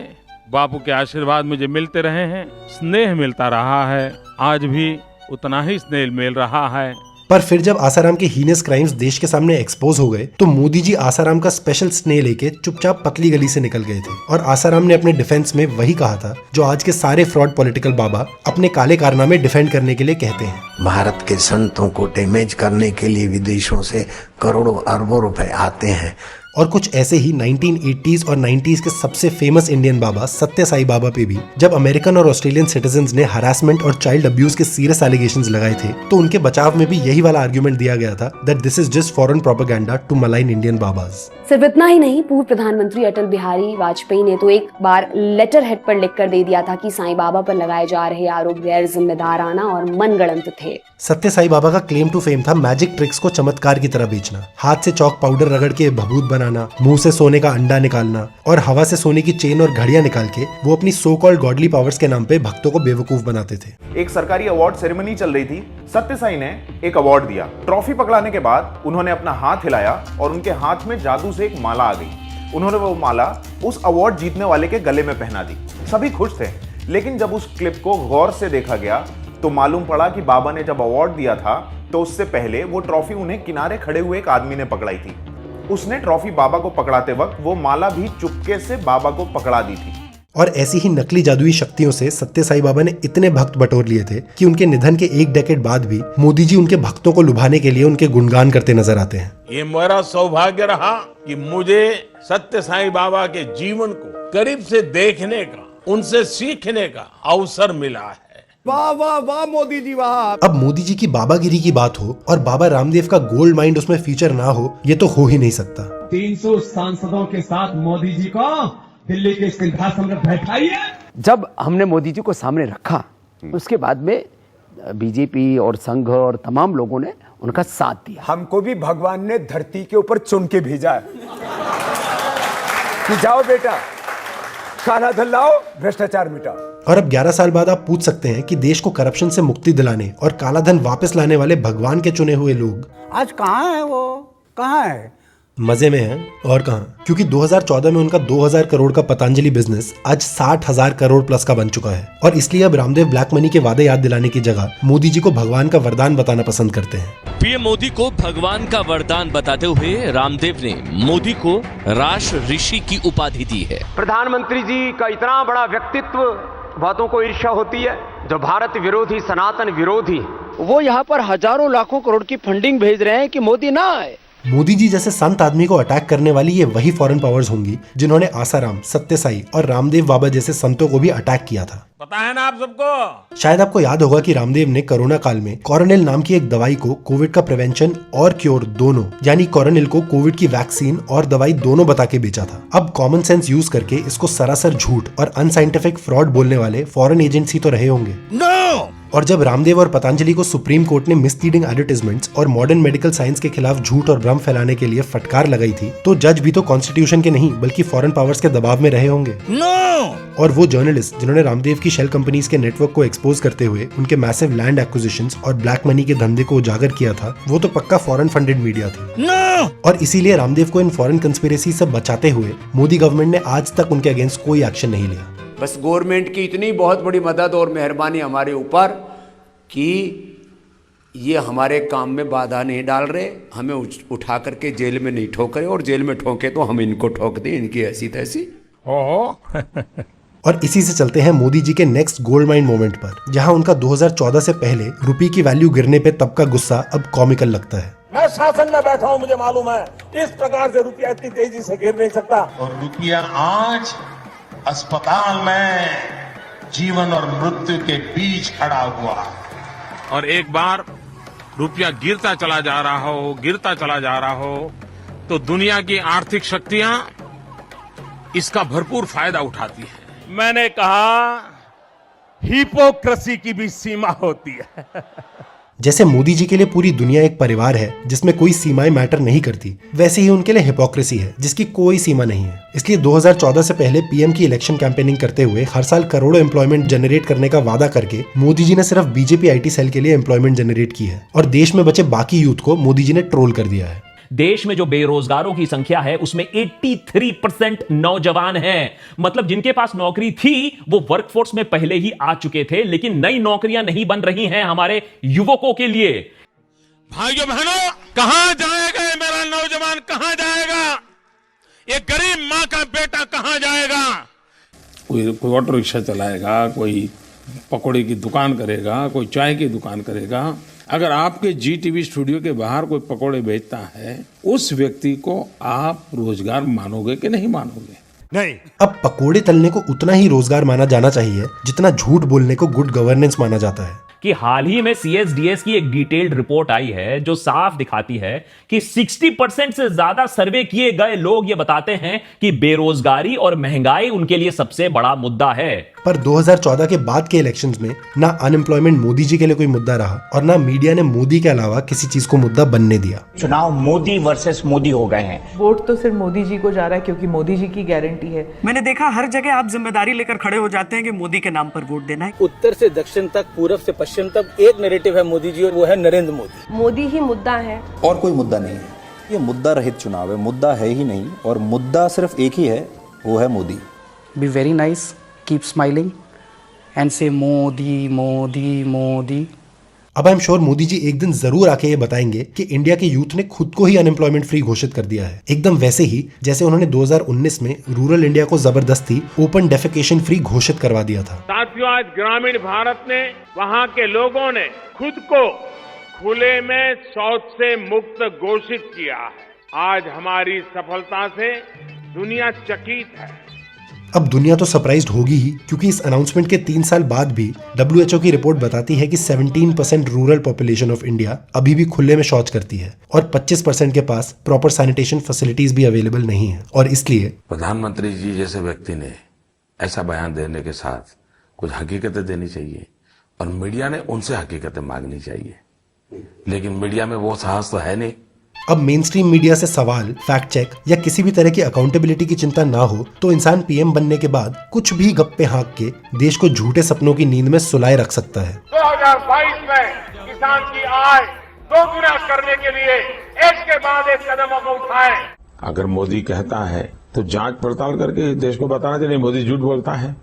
[SPEAKER 26] बापू के आशीर्वाद मुझे मिलते रहे हैं, स्नेह मिलता रहा है, आज भी उतना ही स्नेह मिल रहा है।
[SPEAKER 3] पर फिर जब आसाराम के हीनियस क्राइम्स देश के सामने एक्सपोज हो गए तो मोदी जी आसाराम का स्पेशल स्नेह लेके चुपचाप पतली गली से निकल गए थे। और आसाराम ने अपने डिफेंस में वही कहा था जो आज के सारे फ्रॉड पॉलिटिकल बाबा अपने काले कारनामे डिफेंड करने के लिए कहते हैं।
[SPEAKER 16] भारत के संतों को डैमेज करने के लिए विदेशों से करोड़ों अरबों रुपए आते हैं।
[SPEAKER 3] और कुछ ऐसे ही 1980s और 90s के सबसे फेमस इंडियन बाबा सत्य साई बाबा पे भी जब अमेरिकन और ऑस्ट्रेलियन सिटीजन्स ने हरासमेंट और चाइल्ड अब्यूज के सीरियस एलिगेशंस लगाए थे तो उनके बचाव में भी यही वाला आर्गुमेंट दिया गया था that this is just foreign propaganda to malign Indian babas.
[SPEAKER 8] सिर्फ इतना ही नहीं, पूर्व प्रधानमंत्री अटल बिहारी वाजपेयी ने तो एक बार लेटर हेड पर लिखकर दे दिया था कि साईं बाबा पर लगाए जा रहे आरोप गैर जिम्मेदाराना और मनगढ़ंत थे।
[SPEAKER 3] सत्य साई बाबा का क्लेम टू फेम था मैजिक ट्रिक्स को चमत्कार की तरह बेचना, हाथ से चौक पाउडर रगड़ के भभूत बनाना, मुंह से सोने का अंडा निकालना और हवा से सोने की चेन और घड़ियां निकाल के वो अपनी सो कॉल्ड गॉडली पावर्स के नाम पे भक्तों को बेवकूफ बनाते थे।
[SPEAKER 11] एक सरकारी अवार्ड सेरेमनी चल रही थी, सत्य साई ने एक अवार्ड दिया। ट्रॉफी पकड़ाने के बाद उन्होंने अपना हाथ हिलाया और उनके हाथ में जादू से एक माला आ गई। उन्होंने वो माला उस अवार्ड जीतने वाले के गले में पहना दी। सभी खुश थे, लेकिन जब उस क्लिप को गौर से देखा गया तो मालूम पड़ा कि बाबा ने जब अवार्ड दिया था तो उससे पहले वो ट्रॉफी उन्हें किनारे खड़े हुए एक आदमी ने पकड़ाई थी। उसने ट्रॉफी बाबा को पकड़ाते वक्त वो माला भी चुपके से बाबा को पकड़ा दी थी।
[SPEAKER 3] और ऐसी ही नकली जादुई शक्तियों से सत्य साई बाबा ने इतने भक्त बटोर लिए थे कि उनके निधन के 1 डेकेड बाद भी मोदी जी उनके भक्तों को लुभाने के लिए उनके गुणगान करते नजर आते हैं।
[SPEAKER 19] ये मेरा सौभाग्य रहा कि मुझे सत्य साईं बाबा के जीवन को करीब से देखने का, उनसे सीखने का अवसर मिला है।
[SPEAKER 1] वाह वाह वाह मोदी जी वाह।
[SPEAKER 3] अब मोदी जी की बाबागिरी की बात हो और बाबा रामदेव का गोल्ड माइंड उसमें फीचर ना हो, ये तो हो ही नहीं सकता।
[SPEAKER 4] 300 सांसदों के साथ मोदी जी को दिल्ली के सिंहासन पर बैठाइए।
[SPEAKER 12] जब हमने मोदी जी को सामने रखा, उसके बाद में बीजेपी और संघ और तमाम लोगों ने उनका साथ दिया।
[SPEAKER 1] हमको भी भगवान ने धरती के ऊपर चुन के भेजा है कि जाओ बेटा, काला धन लाओ, भ्रष्टाचार मिटाओ।
[SPEAKER 3] और अब 11 साल बाद आप पूछ सकते हैं कि देश को करप्शन से मुक्ति दिलाने और काला धन वापस लाने वाले भगवान के चुने हुए लोग
[SPEAKER 1] आज कहाँ है? वो कहाँ है?
[SPEAKER 3] मजे में हैं और कहां, क्योंकि 2014 में उनका 2000 करोड़ का पतंजलि बिजनेस आज 60,000 करोड़ प्लस का बन चुका है। और इसलिए अब रामदेव ब्लैक मनी के वादे याद दिलाने की जगह मोदी जी को भगवान का वरदान बताना पसंद करते हैं।
[SPEAKER 13] पीएम मोदी को भगवान का वरदान बताते हुए रामदेव ने मोदी को राष्ट्र ऋषि की उपाधि दी है।
[SPEAKER 12] प्रधानमंत्री जी का इतना बड़ा व्यक्तित्व, बातों को ईर्ष्या होती है। जो भारत विरोधी, सनातन विरोधी, वो यहाँ पर हजारों लाखों करोड़ की फंडिंग भेज रहे हैं कि मोदी ना आए।
[SPEAKER 3] मोदी जी जैसे संत आदमी को अटैक करने वाली ये वही फॉरेन पावर्स होंगी जिन्होंने आसाराम, सत्य साई और रामदेव बाबा जैसे संतों को भी अटैक किया था।
[SPEAKER 19] पता है ना आप सबको?
[SPEAKER 3] शायद आपको याद होगा कि रामदेव ने कोरोना काल में कोरोनिल नाम की एक दवाई को कोविड का प्रिवेंशन और क्योर दोनों, यानी कोरोनिल को कोविड की वैक्सीन और दवाई दोनों बता के बेचा था। अब कॉमन सेंस यूज करके इसको सरासर झूठ और अनसाइंटिफिक फ्रॉड बोलने वाले फॉरेन एजेंट्स ही तो रहे होंगे। और जब रामदेव और पतंजलि को सुप्रीम कोर्ट ने मिसलीडिंग एडवर्टाइजमेंट्स और मॉडर्न मेडिकल साइंस के खिलाफ झूठ और भ्रम फैलाने के लिए फटकार लगाई थी, तो जज भी तो कॉन्स्टिट्यूशन के नहीं बल्कि फॉरेन पावर्स के दबाव में रहे होंगे। और वो जर्नलिस्ट जिन्होंने रामदेव की शेल कंपनीज के नेटवर्क को एक्सपोज करते हुए उनके मैसिव लैंड एक्विजिशंस और ब्लैक मनी के धंधे को उजागर किया था, वो तो पक्का फॉरेन फंडेड मीडिया थी। और इसीलिए रामदेव को इन फॉरेन कंस्पिरेसी से बचाते हुए मोदी गवर्नमेंट ने आज तक उनके अगेंस्ट कोई एक्शन नहीं लिया।
[SPEAKER 12] बस गवर्नमेंट की इतनी बहुत बड़ी मदद और मेहरबानी हमारे ऊपर कि ये हमारे काम में बाधा नहीं डाल रहे, हमें उठा करके जेल में नहीं ठोक रहे, और जेल में ठोके तो हम इनको ठोक दें, इनकी ऐसी तैसी।
[SPEAKER 3] और इसी से चलते हैं मोदी जी के नेक्स्ट गोल्ड माइन मोमेंट पर, जहां उनका 2014 से पहले रुपये की वैल्यू गिरने पे तब का गुस्सा अब कॉमिकल लगता है।
[SPEAKER 4] मैं शासन में बैठा हूं, मुझे मालूम है इस प्रकार से रुपया इतनी तेजी से गिर नहीं सकता।
[SPEAKER 15] और रुपया आज अस्पताल में जीवन और मृत्यु के बीच खड़ा हुआ,
[SPEAKER 19] और एक बार रुपया गिरता चला जा रहा हो तो दुनिया की आर्थिक शक्तियां इसका भरपूर फायदा उठाती है। मैंने कहा हिपोक्रेसी की भी सीमा होती है।
[SPEAKER 3] जैसे मोदी जी के लिए पूरी दुनिया एक परिवार है जिसमें कोई सीमाएं मैटर नहीं करती, वैसे ही उनके लिए हिपोक्रेसी है जिसकी कोई सीमा नहीं है। इसलिए 2014 से पहले पीएम की इलेक्शन कैंपेनिंग करते हुए हर साल करोड़ों एम्प्लॉयमेंट जनरेट करने का वादा करके मोदी जी ने सिर्फ बीजेपी आईटी सेल के लिए एम्प्लॉयमेंट जनरेट की है, और देश में बचे बाकी यूथ को मोदी जी ने ट्रोल कर दिया है।
[SPEAKER 18] देश में जो बेरोजगारों की संख्या है उसमें 83% नौजवान हैं। मतलब जिनके पास नौकरी थी वो वर्कफोर्स में पहले ही आ चुके थे, लेकिन नई नौकरियां नहीं बन रही हैं हमारे युवकों के लिए।
[SPEAKER 19] भाइयों बहनों, कहां जाएगा ये मेरा नौजवान, कहां जाएगा ये गरीब मां का बेटा, कहां जाएगा? कोई ऑटो रिक्शा चलाएगा, कोई पकौड़े की दुकान करेगा, कोई चाय की दुकान करेगा। अगर आपके जीटीवी स्टूडियो के बाहर कोई पकौड़े बेचता है, उस व्यक्ति को आप रोजगार मानोगे कि नहीं मानोगे?
[SPEAKER 3] नहीं। अब पकोड़े तलने को उतना ही रोजगार माना जाना चाहिए जितना झूठ बोलने को गुड गवर्नेंस माना जाता है।
[SPEAKER 18] कि हाल ही में सीएसडीएस की एक डिटेल्ड रिपोर्ट आई है जो साफ दिखाती है कि 60% से ज्यादा सर्वे किए गए लोग ये बताते हैं कि बेरोजगारी और महंगाई उनके लिए सबसे बड़ा मुद्दा है।
[SPEAKER 3] पर 2014 के बाद के इलेक्शंस में ना अनएम्प्लॉयमेंट मोदी जी के लिए कोई मुद्दा रहा, और ना मीडिया ने मोदी के अलावा किसी चीज को मुद्दा बनने दिया।
[SPEAKER 24] चुनाव मोदी वर्सेस मोदी हो गए हैं।
[SPEAKER 27] वोट तो सिर्फ मोदी जी को जा रहा है क्योंकि मोदी जी की गारंटी है।
[SPEAKER 28] मैंने देखा हर जगह आप जिम्मेदारी लेकर खड़े हो जाते हैं कि मोदी के नाम पर वोट देना है।
[SPEAKER 9] उत्तर से दक्षिण तक, पूरब से पश्चिम तक एक नैरेटिव है मोदी जी, और वो है नरेंद्र मोदी।
[SPEAKER 8] मोदी ही मुद्दा है
[SPEAKER 31] और कोई मुद्दा नहीं है। ये मुद्दा रहित चुनाव है, मुद्दा है ही नहीं, और मुद्दा सिर्फ एक ही है, वो है Modi.
[SPEAKER 29] Be very nice, keep smiling
[SPEAKER 2] and say Modi, Modi, Modi.
[SPEAKER 3] अब I am sure Modi ji एक दिन जरूर आके ये बताएंगे कि इंडिया के यूथ ने खुद को ही अनएम्प्लॉयमेंट फ्री घोषित कर दिया है, एकदम वैसे ही जैसे उन्होंने 2019 में रूरल इंडिया को जबरदस्ती ओपन डेफिकेशन फ्री घोषित करवा दिया था।
[SPEAKER 26] साथियों, आज ग्रामीण भारत ने, वहाँ के लोगों ने खुद को खुले में शौच से मुक्त घोषित किया है। आज हमारी सफलता से दुनिया चकित है।
[SPEAKER 3] अब दुनिया तो सरप्राइज्ड होगी ही, क्योंकि इस अनाउंसमेंट के 3 साल बाद भी WHO की रिपोर्ट बताती है कि 17% रूरल पॉपुलेशन ऑफ इंडिया अभी भी खुले में शौच करती है और 25% के पास प्रॉपर सैनिटेशन फैसिलिटीज भी अवेलेबल नहीं है। और इसलिए
[SPEAKER 19] प्रधानमंत्री जी जैसे व्यक्ति ने ऐसा बयान देने के साथ कुछ हकीकतें देनी चाहिए और मीडिया ने उनसे हकीकतें मांगनी चाहिए, लेकिन मीडिया में वो साहस तो है नहीं।
[SPEAKER 3] अब मेन स्ट्रीम मीडिया से सवाल, फैक्ट चेक या किसी भी तरह की अकाउंटेबिलिटी की चिंता ना हो तो इंसान पीएम बनने के बाद कुछ भी गप्पे हाँक के देश को झूठे सपनों की नींद में सुलाए रख सकता है।
[SPEAKER 26] 2022 में किसान की आय दोगुना करने के लिए एक के बाद एक कदमों को उठाए।
[SPEAKER 19] अगर मोदी कहता है तो जांच पड़ताल करके देश को बताना चाहिए मोदी झूठ बोलता है,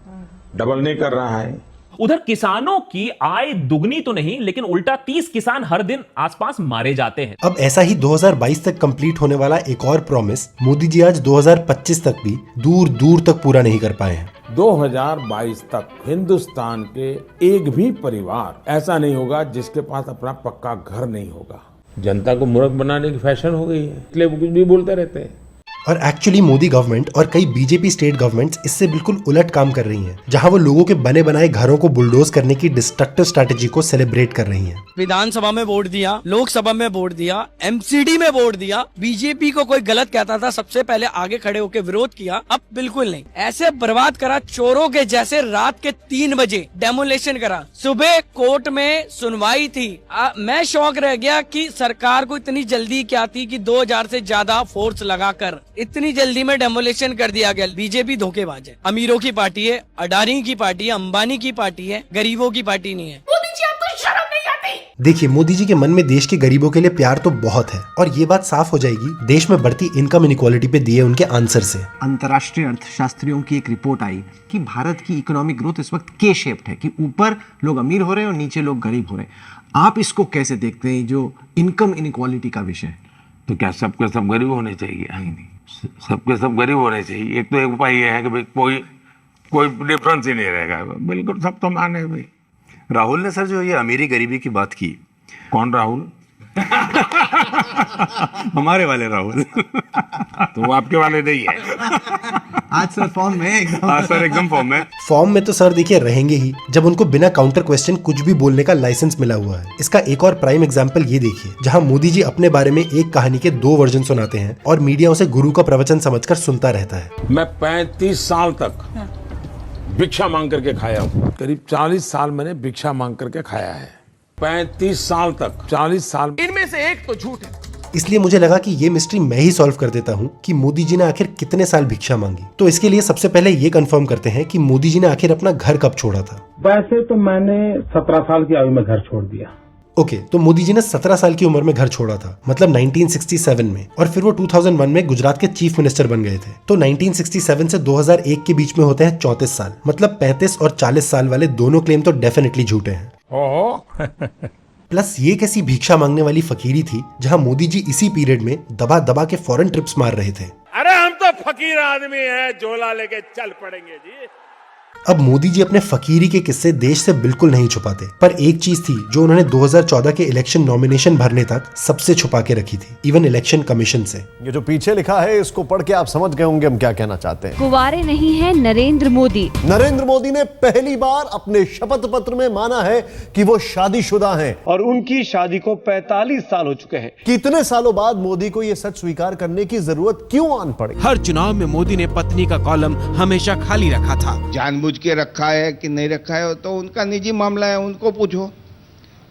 [SPEAKER 19] डबल नहीं कर रहा है।
[SPEAKER 18] उधर किसानों की आय दुगनी तो नहीं, लेकिन उल्टा 30 किसान हर दिन आसपास मारे जाते हैं।
[SPEAKER 3] अब ऐसा ही 2022 तक कंप्लीट होने वाला एक और प्रॉमिस मोदी जी आज 2025 तक भी दूर दूर तक पूरा नहीं कर पाए हैं।
[SPEAKER 5] 2022 तक हिंदुस्तान के एक भी परिवार ऐसा नहीं होगा जिसके पास अपना पक्का घर नहीं होगा। जनता को मूर्ख बनाने की फैशन हो गई है, इसलिए वो कुछ भी बोलते रहते हैं।
[SPEAKER 3] और एक्चुअली मोदी गवर्नमेंट और कई बीजेपी स्टेट गवर्नमेंट्स इससे बिल्कुल उलट काम कर रही हैं, जहां वो लोगों के बने बनाए घरों को बुलडोज करने की डिस्ट्रक्टिव स्ट्रैटेजी को सेलिब्रेट कर रही हैं।
[SPEAKER 2] विधानसभा में वोट दिया, लोकसभा में वोट दिया, एमसीडी में वोट दिया। बीजेपी को कोई गलत कहता था सबसे पहले आगे खड़े होकर विरोध किया, अब बिल्कुल नहीं। ऐसे बर्बाद करा चोरों के जैसे, रात के 3 बजे डेमोलेशन करा। सुबह कोर्ट में सुनवाई थी। मैं शौक रह गया कि सरकार को इतनी जल्दी क्या थी कि 2000 से ज्यादा फोर्स लगाकर इतनी जल्दी में डेमोलेशन कर दिया गया। बीजेपी धोखेबाज है, अमीरों की पार्टी है, अडानी की पार्टी है, अंबानी की पार्टी है, गरीबों की पार्टी नहीं है। मोदी जी, आपको शर्म नहीं आती?
[SPEAKER 3] देखिए, मोदी जी के मन में देश के गरीबों के लिए प्यार तो बहुत है और ये बात साफ हो जाएगी देश में बढ़ती इनकम इनइक्वालिटी पे दिए उनके आंसर से।
[SPEAKER 10] अंतर्राष्ट्रीय अर्थशास्त्रियों की एक रिपोर्ट आई कि भारत की इकोनॉमिक ग्रोथ इस वक्त के शेप्ड है, कि ऊपर लोग अमीर हो रहे हैं और नीचे लोग गरीब हो रहे हैं। आप इसको कैसे देखते हैं, जो इनकम इनइक्वालिटी का विषय?
[SPEAKER 19] तो क्या सबके सब गरीब होने चाहिए? नहीं, सबके सब गरीब होने चाहिए। एक तो एक उपाय ये है कि भाई कोई डिफरेंस ही नहीं रहेगा, बिल्कुल सब तो माने भाई।
[SPEAKER 31] राहुल ने सर जो ये अमीरी गरीबी की बात की,
[SPEAKER 19] कौन राहुल?
[SPEAKER 31] हमारे वाले राहुल।
[SPEAKER 19] तो वो आपके वाले नहीं है।
[SPEAKER 10] आज सर फॉर्म में एकदम।
[SPEAKER 31] हाँ सर, एकदम फॉर्म में।
[SPEAKER 3] फॉर्म में तो सर देखिए रहेंगे ही, जब उनको बिना काउंटर क्वेश्चन कुछ भी बोलने का लाइसेंस मिला हुआ है। इसका एक और प्राइम एग्जांपल ये देखिए, जहां मोदी जी अपने बारे में एक कहानी के 2 वर्जन सुनाते हैं और मीडिया उसे गुरु का प्रवचन समझकर सुनता रहता है।
[SPEAKER 19] मैं 35 साल तक भिक्षा मांग करके खाया हूँ। करीब 40 साल मैंने भिक्षा मांग करके खाया है। 35 साल तक, 40 साल,
[SPEAKER 2] इनमें से एक तो झूठ है।
[SPEAKER 3] इसलिए मुझे लगा कि ये मिस्ट्री मैं ही सॉल्व कर देता हूँ कि मोदी जी ने आखिर कितने साल भिक्षा मांगी। तो इसके लिए सबसे पहले ये कंफर्म करते हैं कि मोदी जी ने आखिर अपना घर कब छोड़ा था।
[SPEAKER 5] वैसे तो मैंने 17 साल की आयु में घर छोड़ दिया।
[SPEAKER 3] ओके, तो मोदी जी ने 17 साल की उम्र में घर छोड़ा था, मतलब 1967 में, और फिर वो 2001 में गुजरात के चीफ मिनिस्टर बन गए थे। तो 1967 से 2001 के बीच में होते हैं 34 साल, मतलब 35 और 40 साल वाले दोनों क्लेम तो डेफिनेटली झूठे हैं। प्लस ये कैसी भिक्षा मांगने वाली फकीरी थी जहां मोदी जी इसी पीरियड में दबा दबा के फॉरेन ट्रिप्स मार रहे थे।
[SPEAKER 26] अरे हम तो फकीर आदमी हैं, झोला लेके चल पड़ेंगे जी।
[SPEAKER 3] अब मोदी जी अपने फकीरी के किस्से देश से बिल्कुल नहीं छुपाते, पर एक चीज थी जो उन्होंने 2014 के इलेक्शन नॉमिनेशन भरने तक सबसे छुपा के रखी थी, इवन इलेक्शन कमीशन से।
[SPEAKER 31] ये जो पीछे लिखा है इसको पढ़ के आप समझ गए होंगे हम क्या कहना चाहते हैं।
[SPEAKER 14] कुंवारे नहीं है नरेंद्र मोदी।
[SPEAKER 31] नरेंद्र मोदी ने पहली बार अपने शपथ पत्र में माना है कि वो शादीशुदा हैं और उनकी शादी को 45 साल हो चुके हैं। कितने सालों बाद मोदी को ये सच स्वीकार करने की जरूरत क्यों आन पड़ी?
[SPEAKER 17] हर चुनाव में मोदी ने पत्नी का कॉलम हमेशा खाली रखा था।
[SPEAKER 20] जानबूझ के रखा है कि नहीं रखा है तो उनका निजी मामला है, उनको पूछो,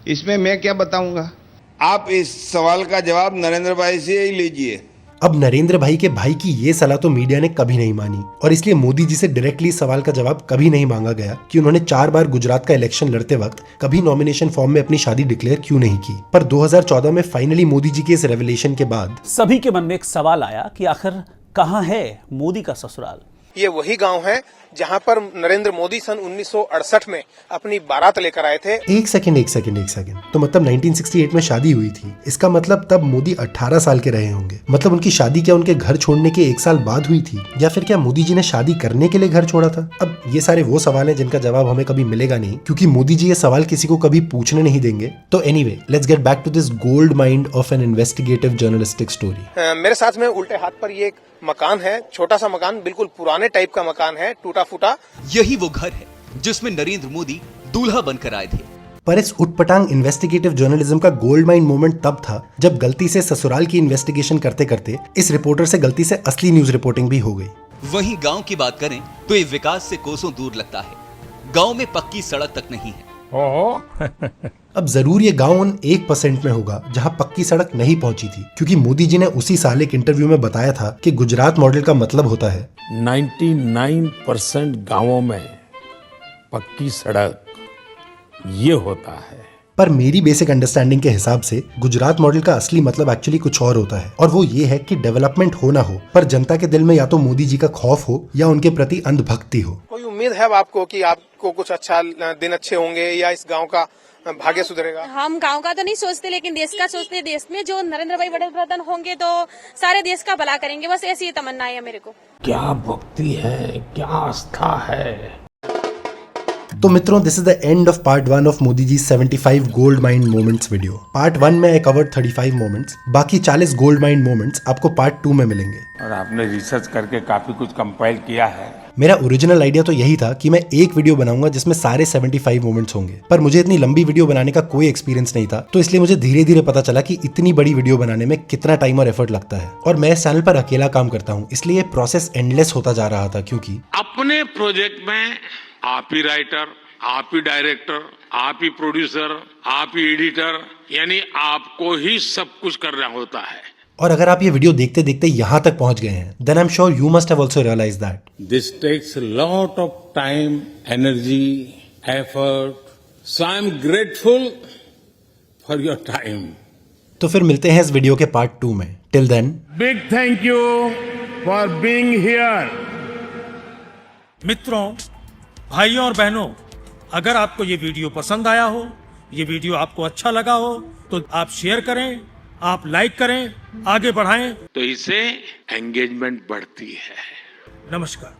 [SPEAKER 20] इसमें मैं क्या बताऊंगा। आप इस सवाल का जवाब नरेंद्र भाई से ही लीजिए।
[SPEAKER 3] अब नरेंद्र भाई के भाई की ये सलाह तो मीडिया ने कभी नहीं मानी और इसलिए मोदी जी से डायरेक्टली सवाल का जवाब कभी नहीं मांगा गया कि उन्होंने 4 बार गुजरात का इलेक्शन लड़ते वक्त कभी नॉमिनेशन फॉर्म में अपनी शादी डिक्लेयर क्यों नहीं की। पर 2014 में फाइनली मोदी जी के इस रेवलेशन के बाद
[SPEAKER 9] सभी के मन में एक सवाल आया कि आखिर कहाँ है मोदी का ससुराल।
[SPEAKER 21] ये वही गांव है
[SPEAKER 1] जहां पर नरेंद्र मोदी सन 1968 में अपनी बारात लेकर आए थे।
[SPEAKER 3] एक सेकंड। तो मतलब 1968 में शादी हुई थी, इसका मतलब तब मोदी 18 साल के रहे होंगे। मतलब उनकी शादी क्या उनके घर छोड़ने के 1 साल बाद हुई थी, या फिर क्या मोदी जी ने शादी करने के लिए घर छोड़ा था? अब ये सारे वो सवाल हैं जिनका जवाब हमें कभी मिलेगा नहीं, क्योंकि मोदी जी ये सवाल किसी को कभी पूछने नहीं देंगे। तो anyway, let's get back to this gold mind of an investigative journalistic story.
[SPEAKER 1] मेरे साथ में उल्टे हाथ पर ये एक मकान है, छोटा सा मकान, बिल्कुल पुराने टाइप का मकान है, टूटा फूटा।
[SPEAKER 6] यही वो घर है जिसमें नरेंद्र मोदी दूल्हा बनकर आए थे।
[SPEAKER 3] पर इस उटपटांग इन्वेस्टिगेटिव जर्नलिज्म का गोल्ड माइन मोमेंट तब था जब गलती से ससुराल की इन्वेस्टिगेशन करते करते इस रिपोर्टर से गलती से असली न्यूज रिपोर्टिंग भी हो गई।
[SPEAKER 6] वहीं गांव की बात करें तो ये विकास से कोसों दूर लगता है। गांव में पक्की सड़क तक नहीं है।
[SPEAKER 3] अब जरूर ये गांव उन 1% में होगा जहां पक्की सड़क नहीं पहुंची थी, क्योंकि मोदी जी ने उसी साल एक इंटरव्यू में बताया था कि गुजरात मॉडल का मतलब होता है
[SPEAKER 5] 99% गांवों में पक्की सड़क ये होता है।
[SPEAKER 3] पर मेरी बेसिक अंडरस्टैंडिंग के हिसाब से गुजरात मॉडल का असली मतलब एक्चुअली कुछ और होता है, और वो ये है कि डेवलपमेंट हो ना हो, पर जनता के दिल में या तो मोदी जी का खौफ हो या उनके प्रति अंधभक्ति हो।
[SPEAKER 1] कोई उम्मीद है आपको कि आपको कुछ अच्छा दिन अच्छे होंगे या इस गांव का भाग्य सुधरेगा?
[SPEAKER 7] हम गांव का तो नहीं सोचते, लेकिन देश का सोचते हैं। देश में जो नरेंद्र भाई वड़े प्रधान होंगे तो सारे देश का भला करेंगे, बस ऐसी तमन्ना है मेरे को।
[SPEAKER 5] क्या भक्ति है, क्या आस्था है।
[SPEAKER 3] तो मित्रों, this is the end of part 1 of Modi ji 75 gold mind moments video. Part 1 में आई कवर्ड 35 मोमेंट्स, बाकी 40 गोल्ड माइंड मोमेंट्स आपको पार्ट 2 में मिलेंगे।
[SPEAKER 5] और आपने रिसर्च करके काफी कुछ कंपाइल किया है।
[SPEAKER 3] मेरा ओरिजिनल आइडिया तो यही था कि मैं एक वीडियो बनाऊंगा जिसमें सारे 75 मोमेंट्स होंगे, पर मुझे इतनी लंबी वीडियो बनाने का कोई एक्सपीरियंस नहीं था, तो इसलिए मुझे धीरे धीरे पता चला कि इतनी बड़ी वीडियो बनाने में कितना टाइम और एफर्ट लगता है। और मैं इस चैनल पर अकेला काम करता हूँ, इसलिए प्रोसेस एंडलेस होता जा रहा था, क्योंकि
[SPEAKER 19] अपने प्रोजेक्ट में आप ही राइटर, आप ही डायरेक्टर, आप ही प्रोड्यूसर, आप ही एडिटर, यानी आपको ही सब कुछ करना होता है।
[SPEAKER 3] और अगर आप ये वीडियो देखते देखते यहाँ तक पहुंच गए हैं, then I'm sure you must have also realized that
[SPEAKER 5] this takes a lot of time, energy, effort. So I'm grateful for your time.
[SPEAKER 3] तो फिर मिलते हैं इस वीडियो के पार्ट 2 में। Till then,
[SPEAKER 4] Big thank you for being here.
[SPEAKER 28] मित्रों, भाइयों और बहनों, अगर आपको ये वीडियो पसंद आया हो, ये वीडियो आपको अच्छा लगा हो, तो आप शेयर करें, आप लाइक करें, आगे बढ़ाएं,
[SPEAKER 19] तो इससे एंगेजमेंट बढ़ती है।
[SPEAKER 28] नमस्कार।